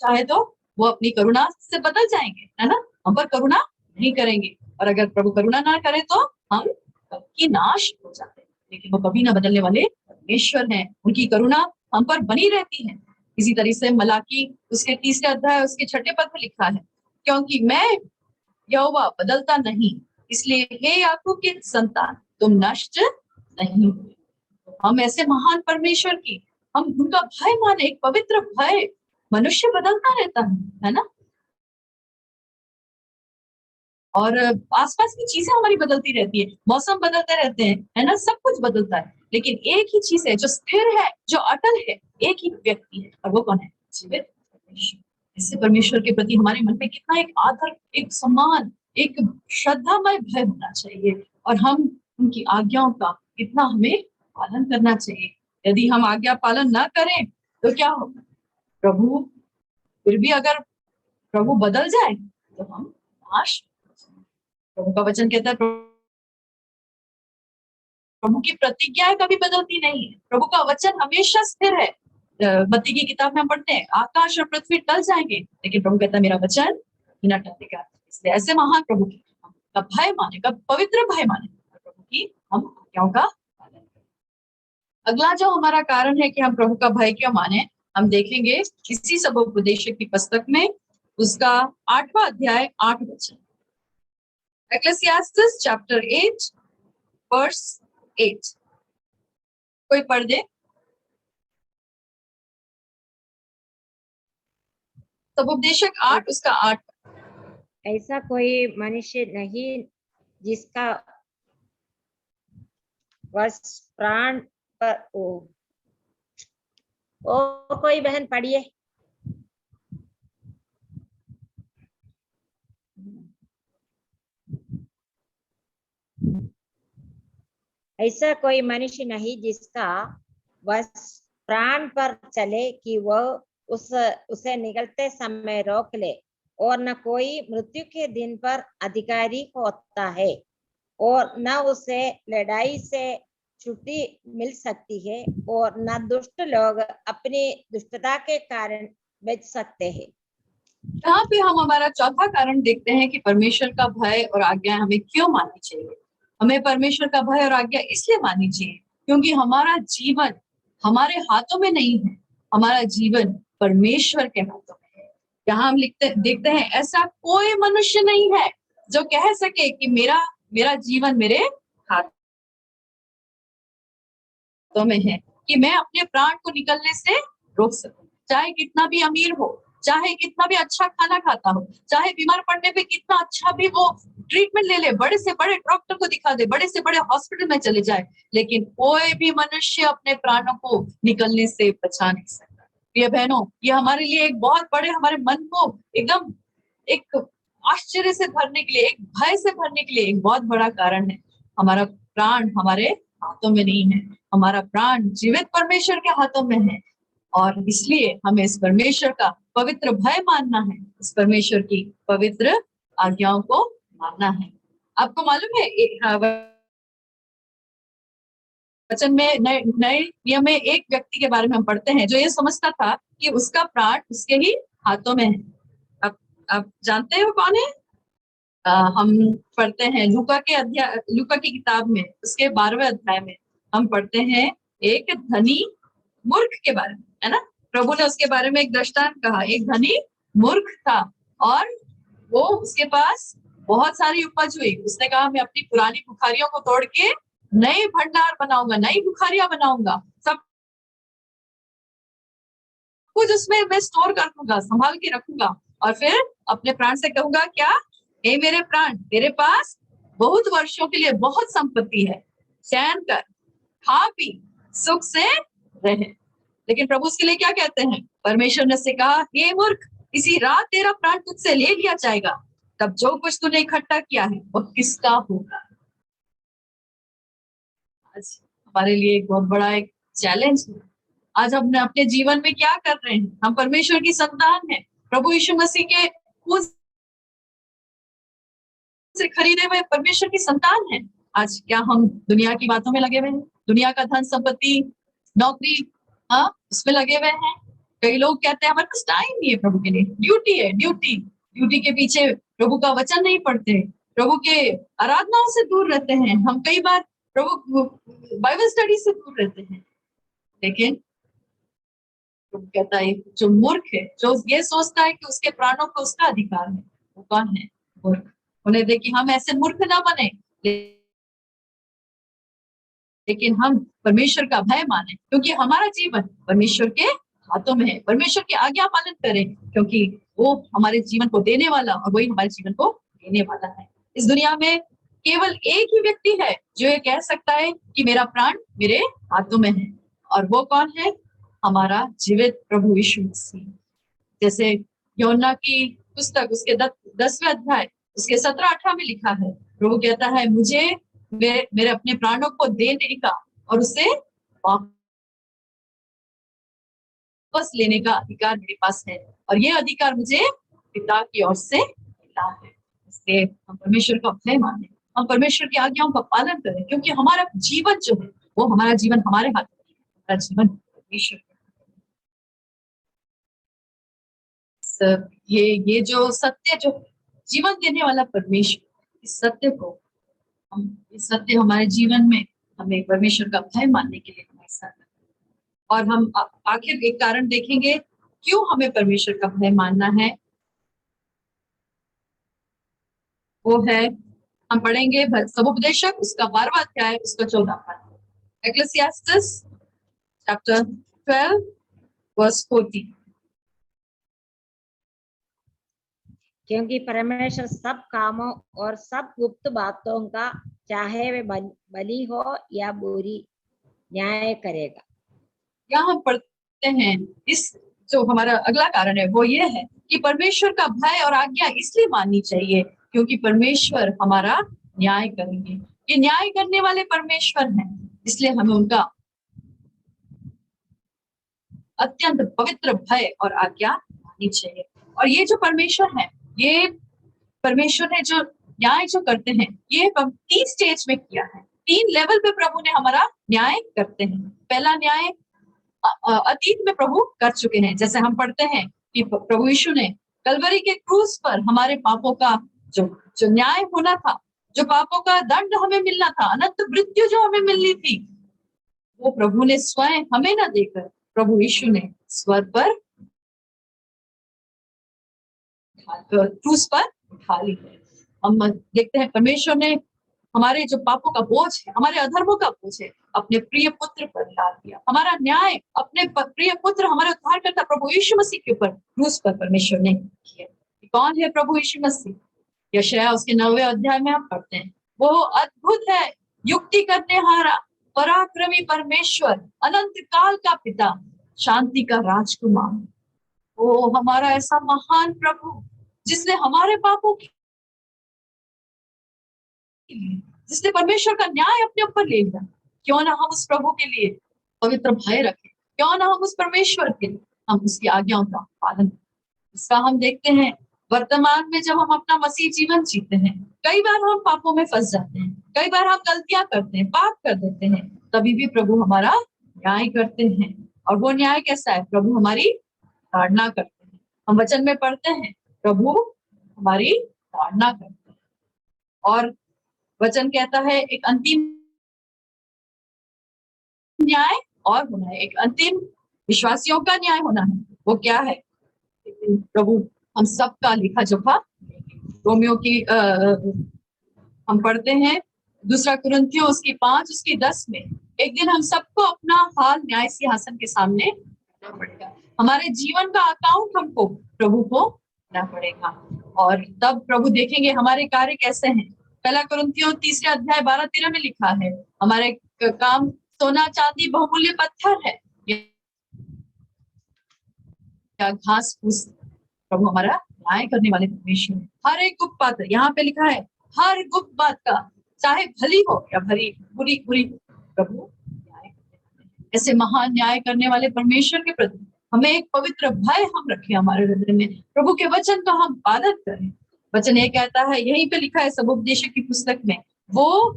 चाहे तो वो अपनी करुणा से बदल जाएंगे, है ना, हम पर करुणा नहीं करेंगे, और अगर प्रभु करुणा ना करे तो हम सबकी नाश हो जाते हैं। लेकिन वो कभी ना बदलने वाले परमेश्वर हैं, उनकी करुणा हम पर बनी रहती है। इसी तरह से मलाकी उसके 3 अध्याय उसके 6 पद में लिखा है, क्योंकि मैं यहोवा बदलता नहीं, इसलिए हे याकूब की संतान तुम नष्ट नहीं हुए। हम ऐसे महान परमेश्वर की हम उनका भय माने, एक पवित्र भय। मनुष्य बदलता रहता है ना, और आसपास की चीजें हमारी बदलती रहती है, मौसम बदलते रहते हैं, है ना, सब कुछ बदलता है, लेकिन एक ही चीज है जो स्थिर है, जो अटल है, एक ही व्यक्ति है, और वो कौन है? जीवित परमेश्वर। इससे परमेश्वर के प्रति हमारे मन में कितना एक आदर, एक सम्मान, एक श्रद्धामय भय होना चाहिए, और हम उनकी आज्ञाओं का कितना हमें पालन करना चाहिए। यदि हम आज्ञा पालन ना करें तो क्या होगा? प्रभु फिर भी अगर प्रभु बदल जाए तो हम नाश। प्रभु का वचन कहता है प्रभु की प्रतिज्ञाएं कभी बदलती नहीं है, प्रभु का वचन हमेशा स्थिर है। मत्ती की किताब में हम पढ़ते हैं आकाश और पृथ्वी टल जाएंगे, लेकिन प्रभु कहता है मेरा वचन ही ना टलेगा। इसलिए ऐसे महान प्रभु की का भय माने, का पवित्र भय माने, प्रभु की हम आज्ञाओं का पालन करें। अगला जो हमारा कारण है कि हम प्रभु का भय क्यों माने, हम देखेंगे इसी सबोपदेशक की पुस्तक में उसका 8वां अध्याय 8 वचन। Ecclesiastes chapter 8 verse 8। कोई पढ़ दे। सबोपदेशक 8 उसका 8। ऐसा कोई मनुष्य नहीं जिसका वश प्राण पर ओ कोई बहन पढ़िए। ऐसा कोई मनुष्य नहीं जिसका वश प्राण पर चले कि वह उसे निकलते समय रोक ले, और न कोई मृत्यु के दिन पर अधिकारी होता है, और न उसे लड़ाई से छुट्टी मिल सकती है, और न दुष्ट लोग अपनी दुष्टता के कारण बच सकते हैं। यहाँ पे हम हमारा चौथा कारण देखते हैं कि परमेश्वर का भय और आज्ञा हमें क्यों माननी चाहिए। हमें परमेश्वर का भय और आज्ञा इसलिए माननी चाहिए क्योंकि हमारा जीवन हमारे हाथों में नहीं है, हमारा जीवन परमेश्वर के हाथों में है। यहाँ हम देखते हैं ऐसा कोई मनुष्य नहीं है जो कह सके कि मेरा जीवन मेरे हाथों में है, कि मैं अपने प्राण को निकलने से रोक सकूं। चाहे कितना भी अमीर हो, चाहे कितना भी अच्छा खाना खाता हो, चाहे बीमार पड़ने पे कितना अच्छा भी वो ट्रीटमेंट ले ले, बड़े से बड़े डॉक्टर को दिखा दे, बड़े से बड़े हॉस्पिटल में चले जाए, लेकिन कोई भी मनुष्य अपने प्राणों को निकलने से बचा नहीं सकता। ये बहनों, ये हमारे लिए एक बहुत बड़े, हमारे मन को एकदम एक आश्चर्य से भरने के लिए, एक भय से भरने के लिए एक बहुत बड़ा कारण है। हमारा प्राण हमारे हाथों में नहीं है, हमारा प्राण जीवित परमेश्वर के हाथों में है, और इसलिए हमें इस परमेश्वर का पवित्र भय मानना है, इस परमेश्वर की पवित्र आज्ञाओं को मानना है। आपको मालूम है वचन में नए नियम में एक व्यक्ति के बारे में हम पढ़ते हैं जो ये समझता था कि उसका प्राण उसके ही हाथों में है। आप जानते हो कौन है? हम पढ़ते हैं लूका की किताब में, उसके 12वें अध्याय में हम पढ़ते हैं एक धनी मूर्ख के बारे में, है ना। प्रभु ने उसके बारे में एक दृष्टांत कहा। एक धनी मूर्ख था और वो, उसके पास बहुत सारी उपज हुई। उसने कहा मैं अपनी पुरानी बुखारियों को तोड़ के नए भंडार बनाऊंगा, नई बुखारियां बनाऊंगा, सब कुछ उसमें मैं स्टोर कर दूंगा, संभाल के रखूंगा, और फिर अपने प्राण से कहूंगा क्या, हे मेरे प्राण, तेरे पास बहुत वर्षों के लिए बहुत संपत्ति है, चैन कर, खा पी, सुख से रहे। लेकिन प्रभु उसके लिए क्या कहते हैं? परमेश्वर ने से कहा, हे मूर्ख, इसी रात तेरा प्राण तुझसे ले लिया जाएगा, तब जो कुछ तूने इकट्ठा किया है वो किसका होगा? आज हमारे लिए एक बहुत बड़ा एक चैलेंज है। आज हम अपने जीवन में क्या कर रहे हैं? हम परमेश्वर की संतान हैं, प्रभु यीशु मसीह के खून से खरीदे हुए परमेश्वर की संतान हैं। आज क्या हम दुनिया की बातों में लगे हुए हैं? दुनिया का धन संपत्ति, नौकरी, हाँ, उसमें लगे हुए हैं। कई लोग कहते हैं हमारे पास टाइम नहीं है प्रभु के लिए, ड्यूटी है, ड्यूटी के पीछे प्रभु का वचन नहीं पढ़ते, प्रभु के आराधनाओं से दूर रहते हैं। हम कई बार प्रभु बाइबल स्टडी से दूर रहते हैं। लेकिन प्रभु कहता है जो मूर्ख है, जो ये सोचता है कि उसके प्राणों को उसका अधिकार है, वो कौन है? मूर्ख। उन्हें देखिए, हम ऐसे मूर्ख ना बने, लेकिन हम परमेश्वर का भय माने, क्योंकि हमारा जीवन परमेश्वर के हाथों में है। परमेश्वर की आज्ञा पालन करें, क्योंकि वो हमारे जीवन को देने वाला और वही हमारे जीवन को देने वाला है। इस दुनिया में केवल एक ही व्यक्ति है जो ये कह सकता है कि मेरा प्राण मेरे हाथों में है, और वो कौन है? हमारा जीवित प्रभु यीशु मसीह। जैसे योना की पुस्तक उसके 10वें अध्याय उसके 17-18 में लिखा है, प्रभु कहता है मुझे मेरे अपने प्राणों को देने का और उसे वापस लेने का अधिकार मेरे पास है, और ये अधिकार मुझे पिता की ओर से मिला है। इसलिए हम परमेश्वर का भय माने, हम परमेश्वर की आज्ञाओं का पालन करें, क्योंकि हमारा जीवन जो है वो हमारा जीवन हमारे हाथ में है, हमारा जीवन परमेश्वर का। ये जो सत्य, जो जीवन देने वाला परमेश्वर, इस सत्य को इस सत्य हमारे जीवन में हमें परमेश्वर का भय मानने के लिए हमारे साथ। और हम आखिर एक कारण देखेंगे क्यों हमें परमेश्वर का भय मानना है। वो है, हम पढ़ेंगे समुपदेशक उसका 12वां अध्याय उसका 14वां पद, एक्लेसियास्टिस चैप्टर 12 वर्स 14। क्योंकि परमेश्वर सब कामों और सब गुप्त बातों का, चाहे वे भली हो या बुरी, न्याय करेगा। यहाँ हम पढ़ते हैं, इस जो हमारा अगला कारण है वो ये है कि परमेश्वर का भय और आज्ञा इसलिए माननी चाहिए क्योंकि परमेश्वर हमारा न्याय करेंगे। ये न्याय करने वाले परमेश्वर हैं, इसलिए हमें उनका अत्यंत पवित्र भय और आज्ञा माननी चाहिए। और ये जो परमेश्वर है, ये परमेश्वर ने जो न्याय जो करते हैं, ये 3 स्टेज में किया है, 3 लेवल पे प्रभु ने हमारा न्याय करते हैं। पहला न्याय अतीत में प्रभु कर चुके हैं, जैसे हम पढ़ते हैं कि प्रभु यीशु ने कलवरी के क्रूस पर हमारे पापों का जो न्याय होना था, जो पापों का दंड हमें मिलना था, अनंत मृत्यु जो हमें मिलनी थी, वो प्रभु ने स्वयं हमें न देकर प्रभु यीशु ने स्वर्ग पर क्रूस पर उठा ली है। हम देखते हैं परमेश्वर ने हमारे जो पापों का बोझ है, हमारे अधर्मों का बोझ है, अपने प्रिय पुत्र पर डाल दिया। हमारा न्याय अपने प्रिय पुत्र हमारे उद्धारकर्ता प्रभु यीशु मसीह के ऊपर क्रूस पर परमेश्वर ने किया। कौन है प्रभु यीशु मसीह? यशायाह उसके 9वें अध्याय में हम पढ़ते हैं, वो अद्भुत है, युक्ति करने हारा, पराक्रमी परमेश्वर, अनंत काल का पिता, शांति का राजकुमार। वो हमारा ऐसा महान प्रभु जिसने हमारे पापों की, जिसने परमेश्वर का न्याय अपने ऊपर ले लिया। क्यों ना हम उस प्रभु के लिए पवित्र भय रखें, क्यों ना हम उस परमेश्वर के लिए हम उसकी आज्ञाओं का पालन करें। इसका हम देखते हैं वर्तमान में जब हम अपना मसीह जीवन जीते हैं, कई बार हम पापों में फंस जाते हैं, कई बार हम गलतियां करते हैं, पाप कर देते हैं, तभी भी प्रभु हमारा न्याय करते हैं। और वो न्याय कैसा है? प्रभु हमारी ताड़ना करते हैं। हम वचन में पढ़ते हैं प्रभु हमारी ताड़ना करते हैं। और वचन कहता है एक अंतिम न्याय और होना है, एक अंतिम विश्वासियों का न्याय होना है। वो क्या है? प्रभु हम सबका लेखा जोखा। रोमियो की हम पढ़ते हैं 2 कुरिन्थियों उसकी 5 उसकी 10 में, एक दिन हम सबको अपना हाल न्याय सिंहासन के सामने रखना पड़ेगा। हमारे जीवन का अकाउंट हमको प्रभु को देना पड़ेगा और तब प्रभु देखेंगे हमारे कार्य कैसे हैं। 1 कुरिन्थियों 3 अध्याय 12-13 में लिखा है, हमारे काम सोना चांदी बहुमूल्य पत्थर है या घास फूस, प्रभु हमारा न्याय करने वाले परमेश्वर है। हर एक गुप्त बात, यहाँ पे लिखा है हर गुप्त बात का, चाहे भली हो या बुरी, प्रभु न्याय करने वाले। ऐसे महान न्याय करने वाले परमेश्वर के प्रति हमें एक पवित्र भय हम रखें हमारे हृदय में, प्रभु के वचन का हम पालन करें। वचन ये कहता है, यहीं पे लिखा है समुपदेशक की पुस्तक में, वो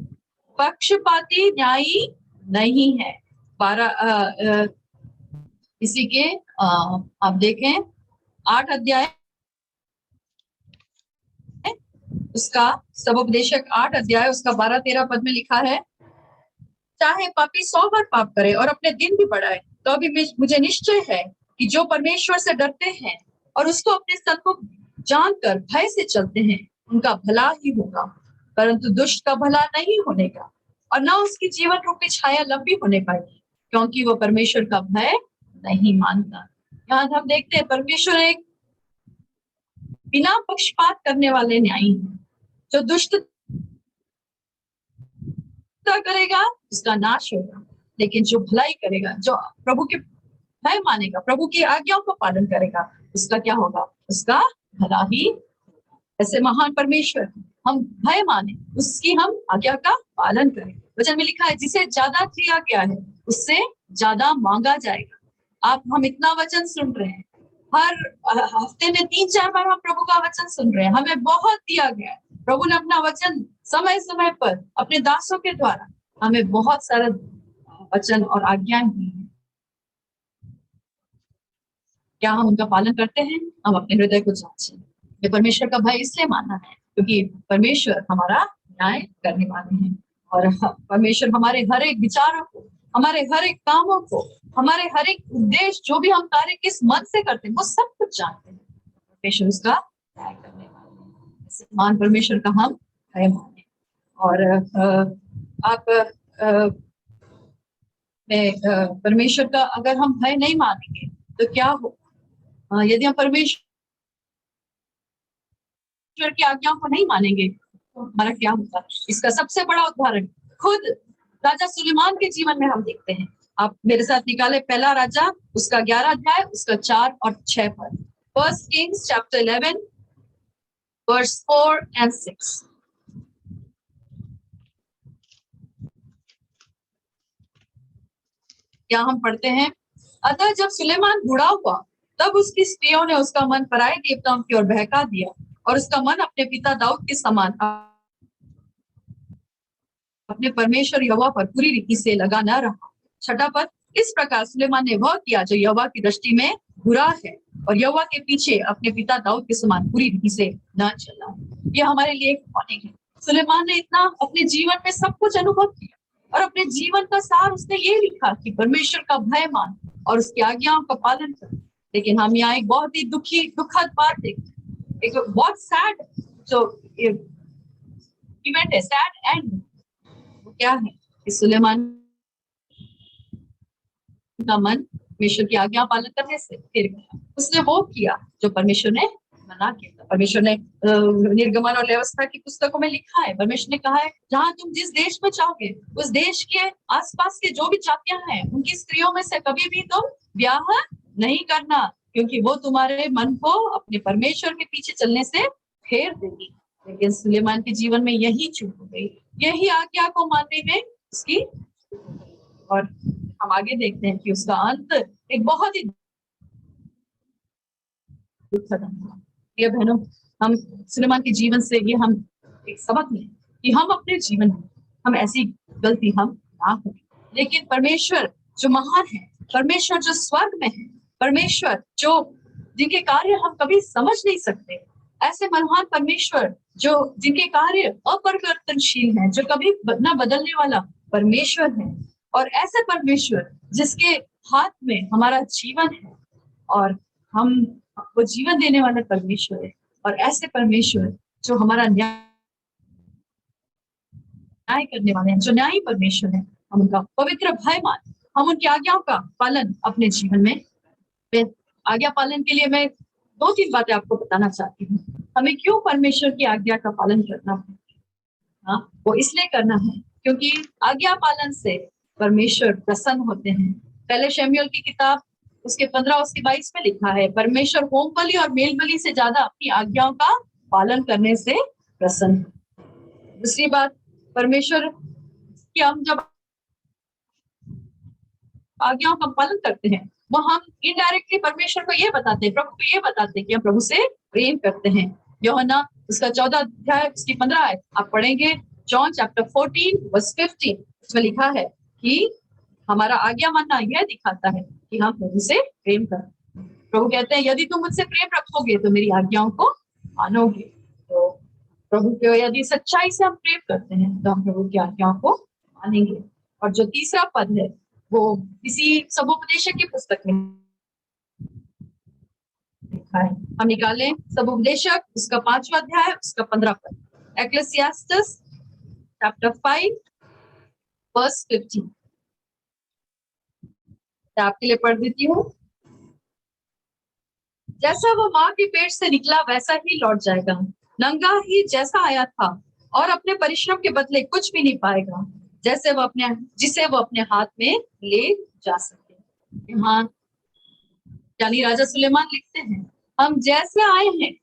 पक्षपाती न्यायी नहीं है। 12 इसी के आप देखें 8 अध्याय उसका समुपदेशक 8 अध्याय उसका 12-13 पद में लिखा है, चाहे पापी 100 बार पाप करे और अपने दिन भी बढ़ाए, तो अभी मुझे निश्चय है कि जो परमेश्वर से डरते हैं और उसको अपने सन्मुख जानकर भय से चलते हैं, उनका भला ही होगा। परंतु दुष्ट का भला नहीं होने का और न उसकी जीवन रूपी छाया लंबी होने पाएगी, क्योंकि वो परमेश्वर का भय नहीं मानता। यहाँ हम देखते हैं परमेश्वर एक बिना पक्षपात करने वाले न्यायी है। जो दुष्टता करेगा उसका नाश होगा, लेकिन जो भलाई करेगा, जो प्रभु के भय मानेगा, प्रभु की आज्ञाओं को पालन करेगा, उसका क्या होगा? उसका भला ही। ऐसे महान परमेश्वर हम भय माने, उसकी हम आज्ञा का पालन करें। वचन में लिखा है, जिसे ज्यादा दिया गया है उससे ज्यादा मांगा जाएगा। हम इतना वचन सुन रहे हैं, हर हफ्ते में 3-4 बार हम प्रभु का वचन सुन रहे हैं, हमें बहुत दिया गया है। प्रभु ने अपना वचन समय समय पर अपने दासों के द्वारा हमें बहुत सारा वचन और आज्ञाएं दी है। क्या हम उनका पालन करते हैं? हम अपने हृदय को जांचें। ये परमेश्वर का भय इसलिए मानना है क्योंकि परमेश्वर हमारा न्याय करने वाले हैं और परमेश्वर हमारे हर एक विचारों को, हमारे हर एक कामों को, हमारे हर एक उद्देश्य, जो भी हम कार्य किस मन से करते हैं, वो सब कुछ जानते हैं। परमेश्वर उसका न्याय करने वाले हैं। महान परमेश्वर का हम भय माने। और आप परमेश्वर का अगर हम भय नहीं मानेंगे तो क्या हो? यदि हम परमेश्वर की आज्ञाओं को नहीं मानेंगे तो हमारा क्या होगा? इसका सबसे बड़ा उदाहरण खुद राजा सुलेमान के जीवन में हम देखते हैं। आप मेरे साथ निकाले 1 राजा उसका 11 अध्याय उसका 4 और 6 पद। 1 Kings chapter 11 verse 4 and 6। क्या हम पढ़ते हैं, अतः जब सुलेमान बूढ़ा हुआ तब उसकी स्त्रियों ने उसका मन पराये देवताओं की ओर बहका दिया और उसका मन अपने पिता दाऊद के समान अपने परमेश्वर यहोवा पर पूरी रीति से लगा न रहा। 6 पद, इस प्रकार सुलेमान ने वह किया जो यहोवा की दृष्टि में बुरा है और यहोवा के पीछे अपने पिता दाऊद के समान पूरी रीति से न चला। यह हमारे लिए एक वार्निंग है। सुलेमान ने इतना अपने जीवन में सब कुछ अनुभव किया और अपने जीवन का सार उसने ये लिखा कि परमेश्वर का भय मान और उसकी आज्ञाओं का पालन कर। लेकिन हम यहाँ एक बहुत ही दुखद बात देखते हैं, एक बहुत सैड जो इवेंट है, सैड एंड। वो क्या है कि सुलेमान उनका मन परमेश्वर की आज्ञा पालन करने से फिर गया। उसने वो किया जो परमेश्वर ने मना किया था। परमेश्वर ने निर्गमन और व्यवस्था की पुस्तकों में लिखा है, परमेश्वर ने कहा है जहां तुम जिस देश में जाओगे उस देश के आसपास के जो भी जातियां हैं उनकी स्त्रियों में से कभी भी तुम ब्याह नहीं करना, क्योंकि वो तुम्हारे मन को अपने परमेश्वर के पीछे चलने से फेर देगी। लेकिन सुलेमान के जीवन में यही चूक हो गई, यही आज्ञा को मानने में उसकी, और हम आगे देखते हैं कि उसका अंत एक बहुत ही ये बहनों, हम सुलेमान के जीवन से ये हम एक सबक लें कि हम अपने जीवन में हम ऐसी गलती हम ना करें। लेकिन परमेश्वर जो महान है, परमेश्वर जो स्वर्ग में है, परमेश्वर जो जिनके कार्य हम कभी समझ नहीं सकते, ऐसे महान परमेश्वर जो जिनके कार्य अपरिवर्तनशील हैं, जो कभी न बदलने वाला परमेश्वर है, और ऐसे परमेश्वर जिसके हाथ में हमारा जीवन है और हम वो जीवन देने वाला परमेश्वर है, और ऐसे परमेश्वर जो हमारा न्याय करने वाले हैं, जो न्यायी परमेश्वर है, हम उनका पवित्र भय मान, हम उनकी आज्ञाओं का पालन अपने जीवन में। आज्ञा पालन के लिए मैं 2-3 बातें आपको बताना चाहती हूँ। हमें क्यों परमेश्वर की आज्ञा का पालन करना है? हाँ, वो इसलिए करना है क्योंकि आज्ञा पालन से परमेश्वर प्रसन्न होते हैं। पहले शमूएल की किताब उसके 15 उसके 22 में लिखा है, परमेश्वर होम बलि और मेल बलि से ज्यादा अपनी आज्ञाओं का पालन करने से प्रसन्न। दूसरी बात, परमेश्वर की हम जब आज्ञाओं का पालन करते हैं वो हम इनडायरेक्टली परमेश्वर को ये बताते हैं, प्रभु को ये बताते हैं कि हम प्रभु से प्रेम करते हैं। यूहन्ना उसका 14 अध्याय उसकी 15 आयत आप पढ़ेंगे, जॉन चैप्टर 14 वर्स 15, उसमें लिखा है कि हमारा आज्ञा मानना यह दिखाता है कि हम प्रभु से प्रेम करते हैं। प्रभु कहते हैं यदि तुम मुझसे प्रेम रखोगे तो मेरी आज्ञाओं को मानोगे। तो प्रभु को यदि सच्चाई से हम प्रेम करते हैं तो हम प्रभु की आज्ञाओं को मानेंगे। और जो तीसरा पद है वो किसी सबोपदेशक की पुस्तक में लिखा है, हम निकालें सबोपदेशक उसका 5वां अध्याय उसका 15 पद, एक्लेसियास्टिस चैप्टर 5 वर्स 15। आपके लिए पढ़ देती हूँ। जैसा वो माँ के पेट से निकला वैसा ही लौट जाएगा, नंगा ही जैसा आया था और अपने परिश्रम के बदले कुछ भी नहीं पाएगा, जिसे वो अपने हाथ में ले जा सके। यहाँ यानी राजा सुलेमान लिखते हैं, हम जैसे आए हैं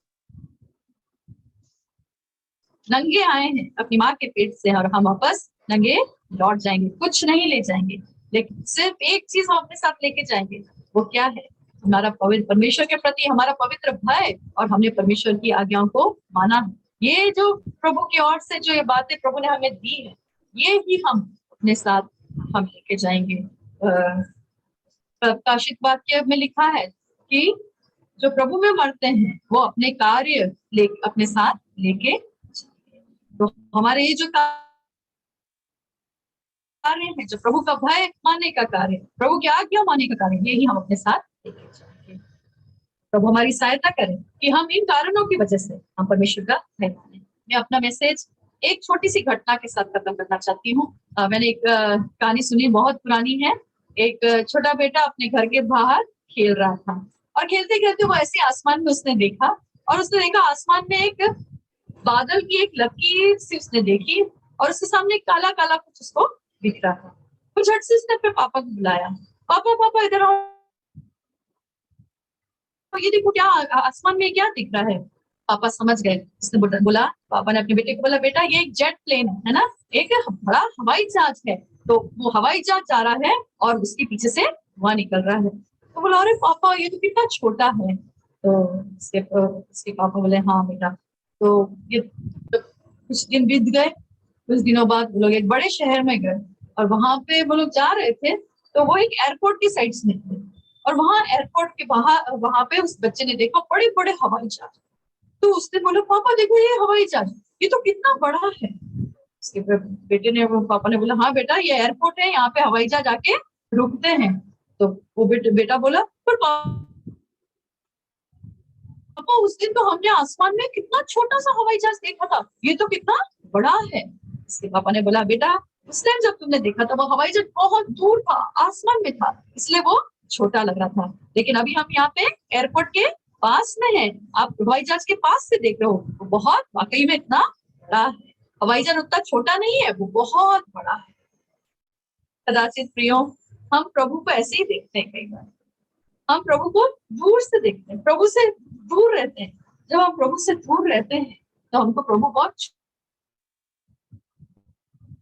नंगे आए हैं अपनी माँ के पेट से, और हम वापस नंगे लौट जाएंगे, कुछ नहीं ले जाएंगे, लेकिन सिर्फ एक चीज हम अपने साथ लेके जाएंगे। वो क्या है? हमारा पवित्र परमेश्वर के प्रति हमारा पवित्र भय, और हमने परमेश्वर की आज्ञाओं को माना है। ये जो प्रभु की ओर से जो ये बातें प्रभु ने हमें दी है, ये ही हम अपने साथ हम लेके जाएंगे। प्रकाशित वाक्य में लिखा है कि जो प्रभु में मरते हैं वो अपने कार्य अपने साथ लेके, तो हमारे ये जो कार्य है, जो प्रभु का भय मानने का कार्य, प्रभु की आज्ञा मानने का कार्य, यही हम अपने साथ लेके जाएंगे। प्रभु हमारी सहायता करें कि हम इन कारणों की वजह से हम परमेश्वर का भय माने। मैं अपना मैसेज एक छोटी सी घटना के साथ खत्म करना चाहती हूँ। मैंने एक कहानी सुनी, बहुत पुरानी है। एक छोटा बेटा अपने घर के बाहर खेल रहा था, और खेलते खेलते वो ऐसे आसमान में उसने देखा, और उसने देखा आसमान में एक बादल की एक लकीर सी उसने देखी, और उसके सामने काला काला कुछ उसको दिख रहा था। तो झट से उसने अपने पापा को बुलाया, पापा पापा इधर आओ, ये देखो क्या आसमान में क्या दिख रहा है। पापा समझ गए। उसने बोला, पापा ने अपने बेटे को बोला, बेटा ये एक जेट प्लेन है ना, एक बड़ा हवाई जहाज है, तो वो हवाई जहाज जा रहा है और उसके पीछे से धुआं निकल रहा है। तो बोला, अरे पापा ये तो कितना छोटा है। तो उसके पापा बोले, हाँ बेटा। तो ये तो कुछ दिन बीत गए। कुछ दिनों बाद वो लोग एक बड़े शहर में गए, और वहां पे वो लोग जा रहे थे, तो वो एक एयरपोर्ट की साइड में थे, और वहां एयरपोर्ट के बाहर वहां पे उस बच्चे ने देखा बड़े बड़े हवाई जहाज। तो उसने बोला, पापा देखो ये हवाई जहाज, ये तो कितना बड़ा है। उसके बेटे ने पापा ने बोला, हाँ बेटा ये एयरपोर्ट है, यहाँ पे हवाई जहाज आके रुकते हैं। तो वो बेटा बोला, पर पापा उस दिन तो हमने आसमान में कितना छोटा सा हवाई जहाज देखा था, ये तो कितना बड़ा है। उसके पापा ने बोला, बेटा उस टाइम जब तुमने देखा था वो हवाई जहाज बहुत दूर था, आसमान में था, इसलिए वो छोटा लग रहा था। लेकिन अभी हम यहाँ पे एयरपोर्ट के पास में है, आप हवाई जहाज के पास से देख रहे हो, वो बहुत वाकई में इतना बड़ा है। हवाई जहाज उतना छोटा नहीं है, वो बहुत बड़ा है। कदाचित प्रियो, हम प्रभु को ऐसे ही देखते हैं, कई बार हम प्रभु को दूर से देखते हैं, प्रभु से दूर रहते हैं। जब हम प्रभु से दूर रहते हैं तो हमको प्रभु बहुत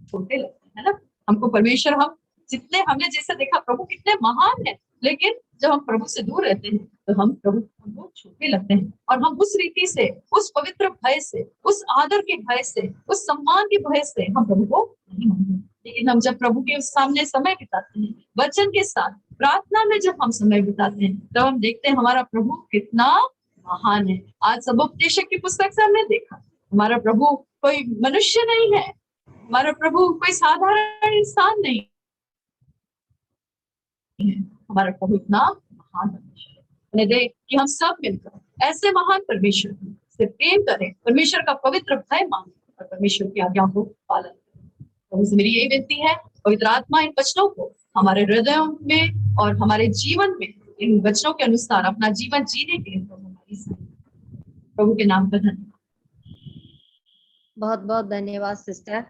छोटे लगते हैं, है ना। हमको परमेश्वर, हम जितने हमने जैसे देखा प्रभु कितने महान है, लेकिन जब हम प्रभु से दूर रहते हैं तो हम प्रभु को छोटे लगते हैं। और हम उस रीति से, उस पवित्र भय से, उस आदर के भय से, उस सम्मान के भय से हम प्रभु को नहीं मानते। लेकिन हम जब प्रभु के सामने समय बिताते हैं, वचन के साथ प्रार्थना में जब हम समय बिताते हैं, तब हम देखते हैं हमारा प्रभु कितना महान है। आज सबोपदेशक की पुस्तक से हमने देखा हमारा प्रभु कोई मनुष्य नहीं है, हमारा प्रभु कोई साधारण इंसान नहीं है, हमारा प्रभु इतना महान परमेश्वर है। उन्हें देख कि हम सब मिलकर ऐसे महान परमेश्वर से प्रेम करें, परमेश्वर का पवित्र भय माने और परमेश्वर की आज्ञा को पालन करें। प्रभु से मेरी यही विनती है, पवित्र आत्मा इन वचनों को हमारे हृदयों में और हमारे जीवन में इन वचनों के अनुसार अपना जीवन जीने के लिए प्रभु हमारी सहायता। प्रभु के नाम पर धन्यवाद। बहुत बहुत धन्यवाद सिस्टर।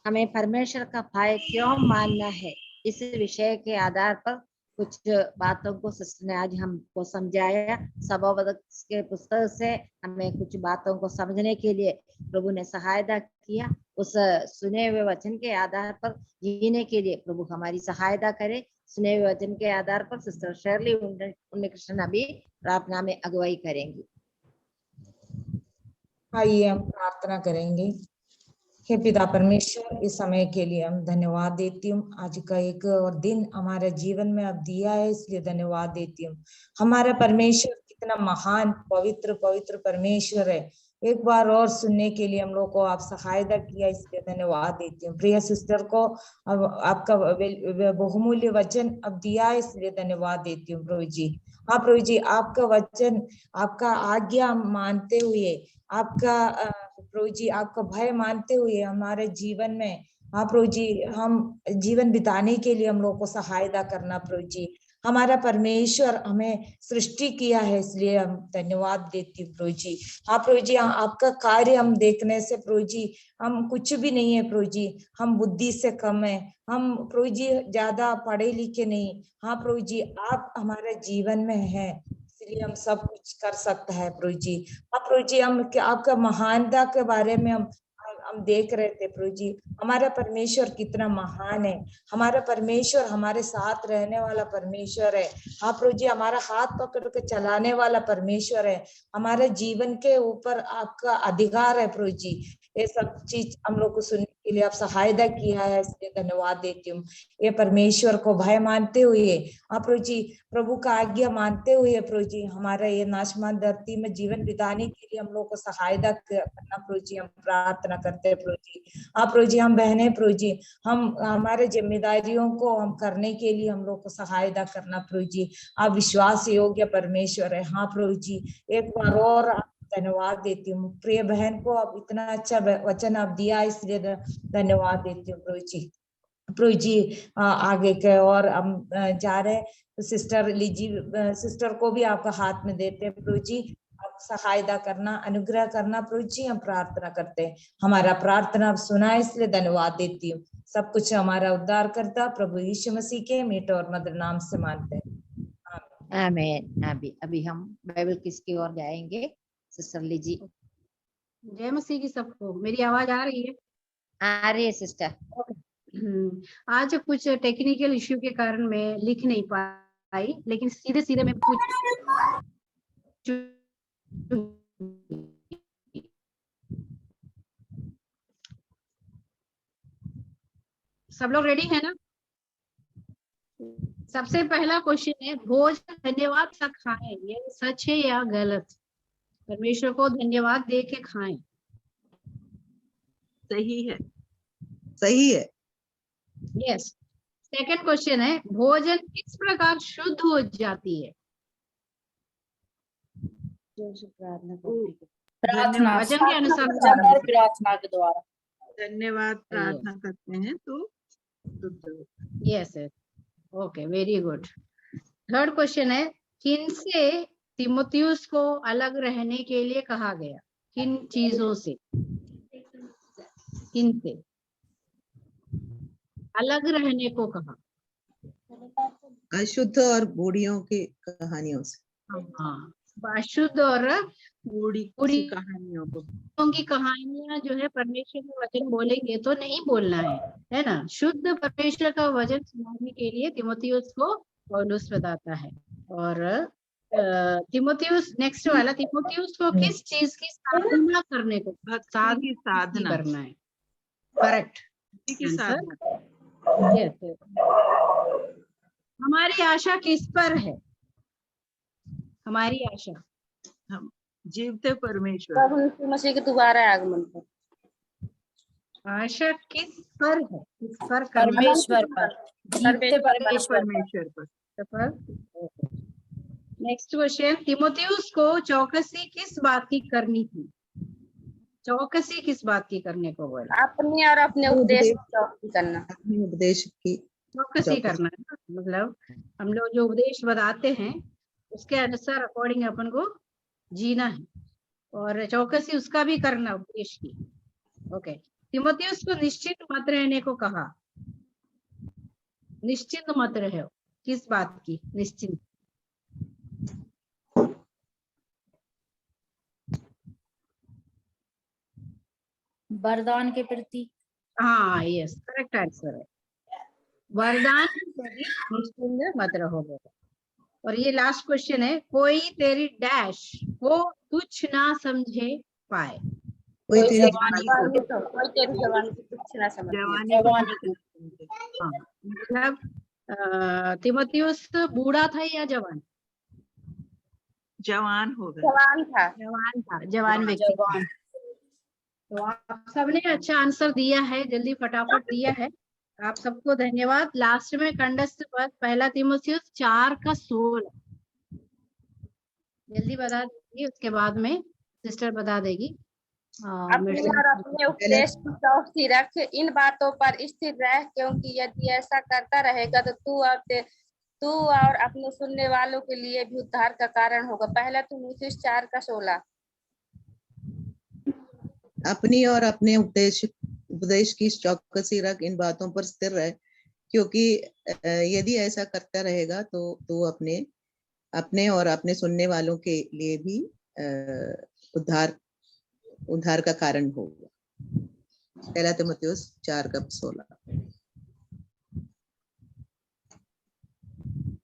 हमें परमेश्वर का भय क्यों मानना है, इस विषय के आधार पर कुछ बातों को सिस्टर ने आज हमको समझाया। सबोपदेशक के पुस्तक से हमें कुछ बातों को समझने के लिए प्रभु ने सहायता किया। उस सुने हुए वचन के आधार पर जीने के लिए प्रभु हमारी सहायता करे। सुने हुए वचन के आधार पर सिस्टर शर्ली उन्नीकृष्ण अभी प्रार्थना में अगुवाई करेंगी। आइए हम प्रार्थना करेंगे। हे पिता परमेश्वर, इस समय के लिए हम धन्यवाद देती हूँ। आज का एक और दिन हमारे जीवन में अब दिया है, इसलिए धन्यवाद देती हूँ। हमारा परमेश्वर कितना महान पवित्र पवित्र परमेश्वर है। एक बार और सुनने के लिए हम लोग को आप सहायता किया, इसलिए धन्यवाद देती हूँ। प्रिय सिस्टर को अब आपका बहुमूल्य वचन अब दिया है, इसलिए धन्यवाद देती हूँ प्रभु जी। हाँ प्रभु जी, आपका वचन, आपका आज्ञा मानते हुए, आपका प्रभु जी आपका भय मानते हुए हमारे जीवन में, हाँ प्रभु जी, हम जीवन बिताने के लिए हम लोग को सहायता करना प्रभु जी। हमारा परमेश्वर हमें सृष्टि किया है, इसलिए हम धन्यवाद देती हूँ प्रभु जी। हाँ प्रभु जी, आपका कार्य हम देखने से प्रभु जी हम कुछ भी नहीं है प्रभु जी, हम बुद्धि से कम है, हम प्रभु जी ज्यादा पढ़े लिखे नहीं। हाँ प्रभु जी, आप हमारे जीवन में है, इसलिए हम सब कुछ कर सकते हैं प्रभु जी। हाँ प्रभु जी, हम आपका महानता के बारे में हम देख रहे थे प्रभु जी। हमारा परमेश्वर कितना महान है, हमारा परमेश्वर हमारे साथ रहने वाला परमेश्वर है। हाँ प्रभु जी, हमारा हाथ पकड़ के चलाने वाला परमेश्वर है, हमारे जीवन के ऊपर आपका अधिकार है प्रभु जी। ये सब चीज हम लोग को सुनने के लिए आप सहायता किया है, इसलिए धन्यवाद देती हूँ। ये परमेश्वर को भय मानते हुए, हाँ प्रभु जी, प्रभु का आज्ञा मानते हुए प्रभु जी, हमारा ये नाशमान धरती में जीवन बिताने के लिए हम लोग को सहायता करना प्रभु जी, हम प्रार्थना करते हैं प्रभु जी। हाँ प्रभु जी, हम बहने प्रभु जी, हम हमारे जिम्मेदारियों को हम करने के लिए हम लोग को सहायता करना प्रभु जी। आप विश्वास योग्य परमेश्वर है। हाँ प्रभु जी, एक बार और धन्यवाद देती हूँ। प्रिय बहन को आप इतना अच्छा वचन आप दिया, इसलिए धन्यवाद देती हूँ प्रभु जी। प्रभु जी आगे के और हम जा रहे हैं, तो सिस्टर लीजी सिस्टर को भी आपका हाथ में देते हैं प्रभु जी। आप सहायता करना, अनुग्रह करना प्रभु जी, हम प्रार्थना करते हैं। हमारा प्रार्थना आप सुना है, इसलिए धन्यवाद देती हूँ। सब कुछ हमारा उद्धार करता प्रभु यीशु मसीह के मीठे और मधुर नाम से मानते हैं, आमीन। अभी हम बाइबल किसकी ओर जाएंगे, सिस्टर लीजी। जय मसीह की सबको। मेरी आवाज आ रही है? आ रही है सिस्टर। आज कुछ टेक्निकल इश्यू के कारण मैं लिख नहीं पाई, लेकिन सीधे सीधे मैं पूछ, सब लोग रेडी है ना? सबसे पहला क्वेश्चन है, भोजन धन्यवाद सा खाएं, ये सच है या गलत? परमेश्वर को धन्यवाद दे के खाएं। सही है, सही है। यस। सेकंड क्वेश्चन है, भोजन किस प्रकार शुद्ध हो जाती है? प्रार्थना वचन के अनुसार प्रार्थना के द्वारा। धन्यवाद प्रार्थना करते हैं तो शुद्ध होता है। Yes okay very good. Third question है, किन से तिमोथियुस को अलग रहने के लिए कहा गया? किन चीजों से, किन से अलग रहने को कहा? अशुद्ध और बूढ़ियों की कहानियों से। हाँ, अशुद्ध और बूढ़ी बूढ़ी कहानियों को। की कहानियां जो है परमेश्वर का वचन बोलेंगे तो नहीं बोलना है ना। शुद्ध परमेश्वर का वचन सुनाने के लिए तिमोथियुस को पौलुस बताता है। और तिमोथियुस, नेक्स्ट वाला, तिमोथियुस को किस चीज की साधना करने को? भक्ति की साधना करना है। करेक्ट की साधना। यस। हमारी आशा किस पर है? हमारी आशा हम जीवते परमेश्वर, प्रभु यीशु मसीह के दोबारा आगमन पर। आशा किस पर है? किस पर? परमेश्वर पर, जीवते परमेश्वर पर। नेक्स्ट क्वेश्चन, तिमोथियुस को चौकसी किस बात की करनी थी? चौकसी किस बात की करने को बोला? अपने और अपने उपदेश की चौकसी करना। अपने उपदेश की चौकसी करना है, मतलब हम लोग जो उपदेश बताते हैं उसके अनुसार अकॉर्डिंग अपन को जीना है, और चौकसी उसका भी करना, उपदेश की। ओके। तिमोथियुस को निश्चित मत रहने को कहा। निश्चित मत रहो, किस बात की निश्चित? वरदान के प्रति। हाँ यस, करेक्ट आंसर है। वरदान के प्रति निश्चिंत मत रहो। और ये लास्ट क्वेश्चन है, कोई तेरी डैश को तुच्छ ना समझे पाए। कोई तेरी कोई तेरी जवानी को तुच्छ ना समझे। हाँ, मतलब तिमोथियुस बूढ़ा था या जवान? जवान हो गए। जवान व्यक्ति। तो आप सबने अच्छा आंसर दिया है, जल्दी फटाफट दिया है। आप सबको धन्यवाद। लास्ट में कंठस्थ पद पहला तिमोथियुस 4:16 जल्दी बता दीजिए, उसके बाद में सिस्टर बता देगी। अपने और अपने उपदेश की चौकसी रख, इन बातों पर स्थिर रह, क्योंकि यदि ऐसा करता रहेगा तो तू और अपने सुनने वालों के लिए भी उद्धार का कारण होगा। पहला तिमोथियुस 4:16। अपनी और अपने उपदेश की चौकसी रख, इन बातों पर स्थिर रह, क्योंकि यदि ऐसा करता रहेगा तो तू अपने और अपने सुनने वालों के लिए भी उद्धार का कारण होगा। पहला तिमोथियुस 4:16।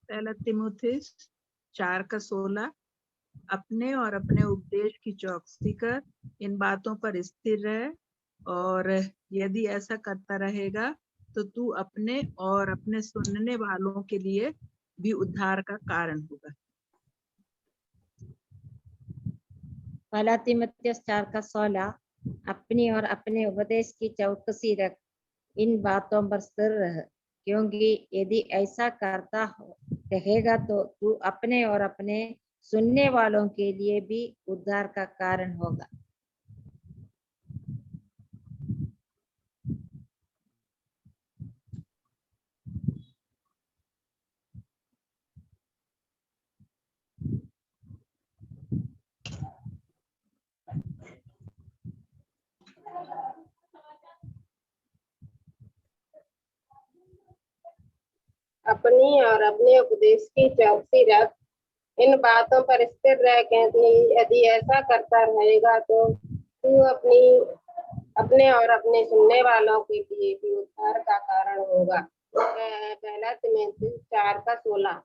पहला तिमोथियुस 4:16। अपने और अपने उपदेश की चौकसी कर, इन बातों पर स्थिर रह, और यदि ऐसा करता रहेगा तो तू अपने और अपने सुनने वालों के लिए भी उद्धार का कारण होगा। पहला तिमोथियुस 4:16, अपनी और अपने उपदेश की चौकसी रख, इन बातों पर स्थिर रह, क्योंकि यदि ऐसा करता रहेगा तो तू अपने और अपने सुनने वालों के लिए भी उद्धार का कारण होगा। अपनी और अपने उपदेश की चौकसी रख, इन बातों पर स्थिर रह, क्योंकि यदि ऐसा करता रहेगा तो तू अपने और अपने सुनने वालों के लिए भी उद्धार का कारण होगा। पहला तिमोथियुस 4:16।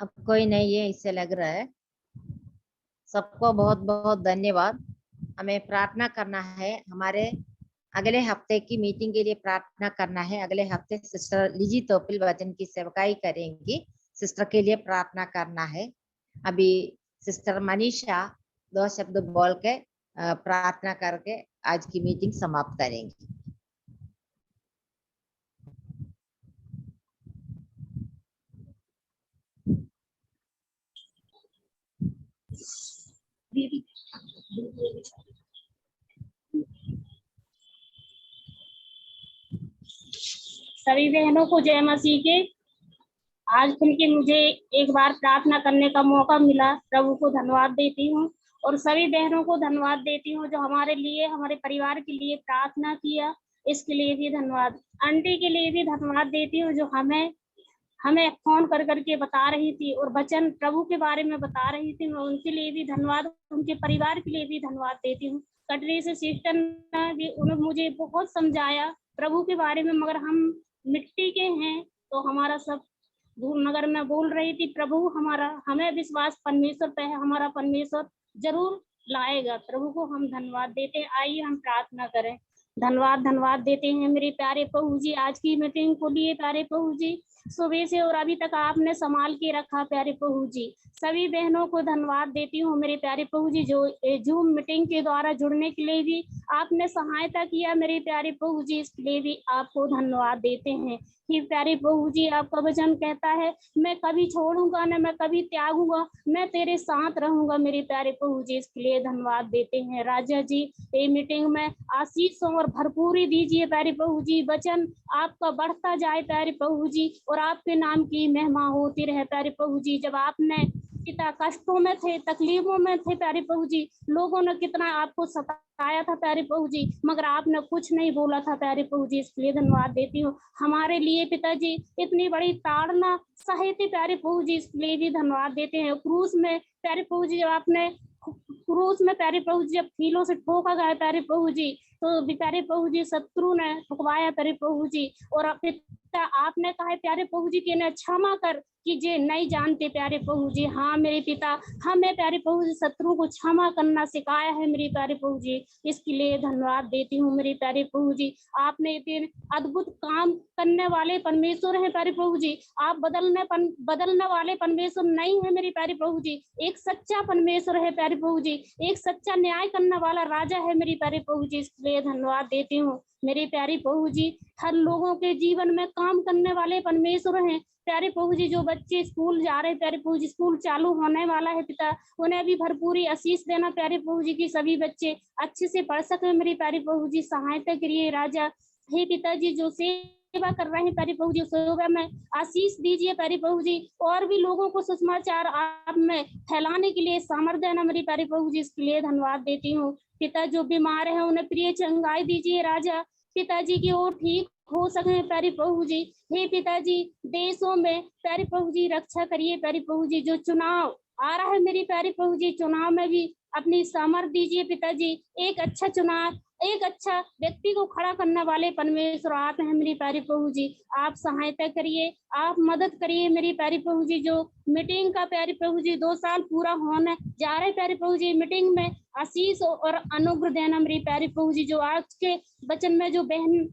अब कोई नहीं है, इससे लग रहा है। सबको बहुत बहुत धन्यवाद। हमें प्रार्थना करना है, हमारे अगले हफ्ते की मीटिंग के लिए प्रार्थना करना है। अगले हफ्ते सिस्टर लिजी तोपिल वचन की सेवकाई करेंगी, सिस्टर के लिए प्रार्थना करना है। अभी सिस्टर मनीषा 2 शब्द बोल के प्रार्थना करके आज की मीटिंग समाप्त करेंगी। सभी बहनों को जय मसीह के। आज फिर के मुझे एक बार प्रार्थना करने का मौका मिला, प्रभु को धन्यवाद देती हूँ और सभी बहनों को धन्यवाद देती हूँ जो हमारे लिए, हमारे परिवार के लिए प्रार्थना किया, इसके लिए भी धन्यवाद। आंटी के लिए भी धन्यवाद देती हूँ जो हमें फोन कर करके बता रही थी और वचन प्रभु के बारे में बता रही थी, मैं उनके लिए भी धन्यवाद, उनके परिवार के लिए भी धन्यवाद देती हूँ। कटरी से सिस्टर ने भी, उन्होंने मुझे बहुत समझाया प्रभु के बारे में, मगर हम मिट्टी के हैं तो हमारा सब धूलनगर में बोल रही थी प्रभु हमारा, हमें विश्वास परमेश्वर पे है, हमारा परमेश्वर जरूर लाएगा। प्रभु को हम धन्यवाद देते हैं। आइए हम प्रार्थना करें। धन्यवाद देते हैं मेरे प्यारे प्रभु जी, आज की मीटिंग को लिए प्यारे प्रभु जी, सुबह से और अभी तक आपने संभाल के रखा प्यारे प्रभु जी। सभी बहनों को धन्यवाद देती हूँ मेरे प्यारे प्रभु जी, जो जूम मीटिंग के द्वारा जुड़ने के लिए भी आपने सहायता किया मेरे प्यारे प्रभु जी, इसके लिए भी आपको धन्यवाद देते हैं। कि प्यारे प्रभु जी, आपका वचन कहता है मैं कभी छोड़ूंगा न मैं कभी त्यागूंगा, मैं तेरे साथ रहूंगा मेरे प्यारे प्रभु जी, इसके लिए धन्यवाद देते हैं। राजा जी, ये मीटिंग में आशीषों और भरपूरी दीजिए प्यारे प्रभु जी, वचन आपका बढ़ता जाए प्यारे प्रभु जी और आपके नाम की महिमा होती रहे प्यारे प्रभु जी। जब आपने पिता कष्टों में थे, तकलीफों में थे प्यारे प्रभु जी, लोगों ने कितना आपको सताया था प्यारे प्रभु जी, मगर आपने कुछ नहीं बोला था प्यारे प्रभु जी, इसलिए धन्यवाद देती हूँ। हमारे लिए पिताजी इतनी बड़ी ताड़ना सहे थे प्यारे प्रभु जी, इसलिए भी धन्यवाद देते हैं। क्रूस में प्यारे प्रभु जी, आपने क्रूस में प्यारे प्रभु जी जब कीलों से ठोका गया प्यारे प्रभु जी, तो प्यारे प्रभु जी शत्रु ने ठुकवाया प्यारे प्रभु जी, और पिता आपने कहा प्यारे प्रभु जी कि इन्हें क्षमा कर कि जे नहीं जानते प्यारे प्रभु जी। हाँ मेरे पिता, हमें प्यारे प्रभु जी शत्रु को क्षमा करना सिखाया है मेरे प्यारे प्रभु जी, इसके लिए धन्यवाद देती हूँ मेरे प्यारे प्रभु जी। आपने इतने अद्भुत काम करने वाले परमेश्वर है प्यारे प्रभु जी, आप बदलने वाले परमेश्वर नहीं है मेरे प्यारे प्रभु जी, एक सच्चा परमेश्वर है प्यारे प्रभु जी, एक सच्चा न्याय करने वाला राजा है मेरे प्यारे प्रभु जी, इसके लिए धन्यवाद देती हूँ मेरे प्यारे प्रभु जी। हर लोगों के जीवन में काम करने वाले परमेश्वर हैं प्यारे प्रभु जी। जो बच्चे स्कूल जा रहे प्यारे प्रभु जी, स्कूल चालू होने वाला है पिता, उन्हें भी भरपूरी आशीष देना प्यारे प्रभु जी की सभी बच्चे अच्छे से पढ़ सके मेरे प्यारे प्रभु जी, सहायता करिए राजा। हे पिताजी, जो सेवा कर रहे हैं प्यारे प्रभु जी, सेवा में आशीष दीजिए प्यारे प्रभु जी, और भी लोगों को सुसमाचार आप में फैलाने के लिए सामर्थ्य देना मेरे प्यारे प्रभु जी, इसके लिए धन्यवाद देती हूँ। पिता जो बीमार है उन्हें प्रिय चंगाई दीजिए राजा, पिताजी की ओर ठीक हो सके प्यारे प्रभु जी। हे पिताजी, देशों में प्यारे प्रभु जी रक्षा करिए प्यारे प्रभु जी। जो चुनाव आ रहा है मेरी प्यारे प्रभु जी, चुनाव में भी अपनी सामर्थ दीजिए पिताजी, एक अच्छा चुनाव, एक अच्छा व्यक्ति को खड़ा करने वाले परमेश्वर आप हैं मेरी प्यारे प्रभु जी। आप सहायता करिए, आप मदद करिए मेरी प्यारे प्रभु जी। जो मीटिंग का प्यारे प्रभु जी 2 साल पूरा होने जा रहे प्यारे प्रभु जी, मीटिंग में आशीष और अनुग्रह देना मेरी प्यारे प्रभु जी। जो आज के वचन में जो बहन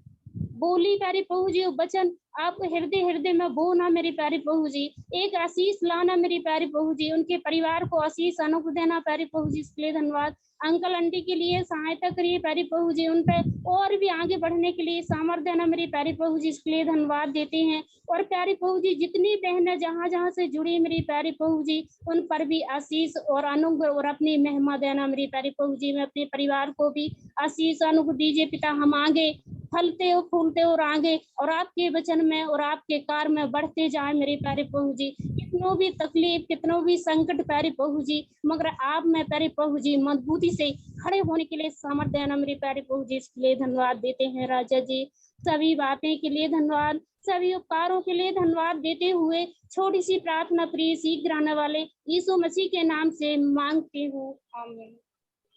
बोली प्यारे प्रभु जी, वचन आप हृदय में बोना मेरे प्यारे प्रभु जी, एक आशीष लाना मेरी प्यारे प्रभु जी, उनके परिवार को आशीष अनुग्रह देना प्यारे प्रभु जी, इसके लिए धन्यवाद। अंकल आंटी के लिए सहायता करिए प्यारे प्रभु जी, उन पे और भी आगे बढ़ने के लिए सामर्थ्य देना मेरे प्यारे प्रभु जी, इसके लिए धन्यवाद देते हैं। और प्यारे प्रभु जी, जितनी बहनें जहाँ से जुड़ी मेरी प्यारे प्रभु जी, उन पर भी आशीष और अनुग्रह और अपनी महिमा देना मेरे प्यारे प्रभु जी। मैं अपने परिवार को भी आशीष अनुग्रह दीजिए पिता, हम आगे फलते और फूलते और आगे और आपके वचन में और आपके कार्य में बढ़ते जाए मेरे प्यारे प्रभु जी। कितनों भी तकलीफ, कितनों भी संकट प्यारे प्रभु जी, मगर आप में प्यारे प्रभु जी मजबूती से खड़े होने के लिए सामर्थ्य देना मेरे प्यारे प्रभु जी, इसके लिए धन्यवाद देते हैं राजा जी। सभी बातें के लिए धन्यवाद, सभी उपकारों के लिए धन्यवाद देते हुए छोटी सी प्रार्थना प्रिय शीघ्र आने वाले यीशु मसीह के नाम से मांगती हूँ, आमीन।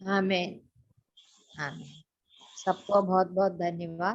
आमीन। आमीन। सबको बहुत बहुत धन्यवाद।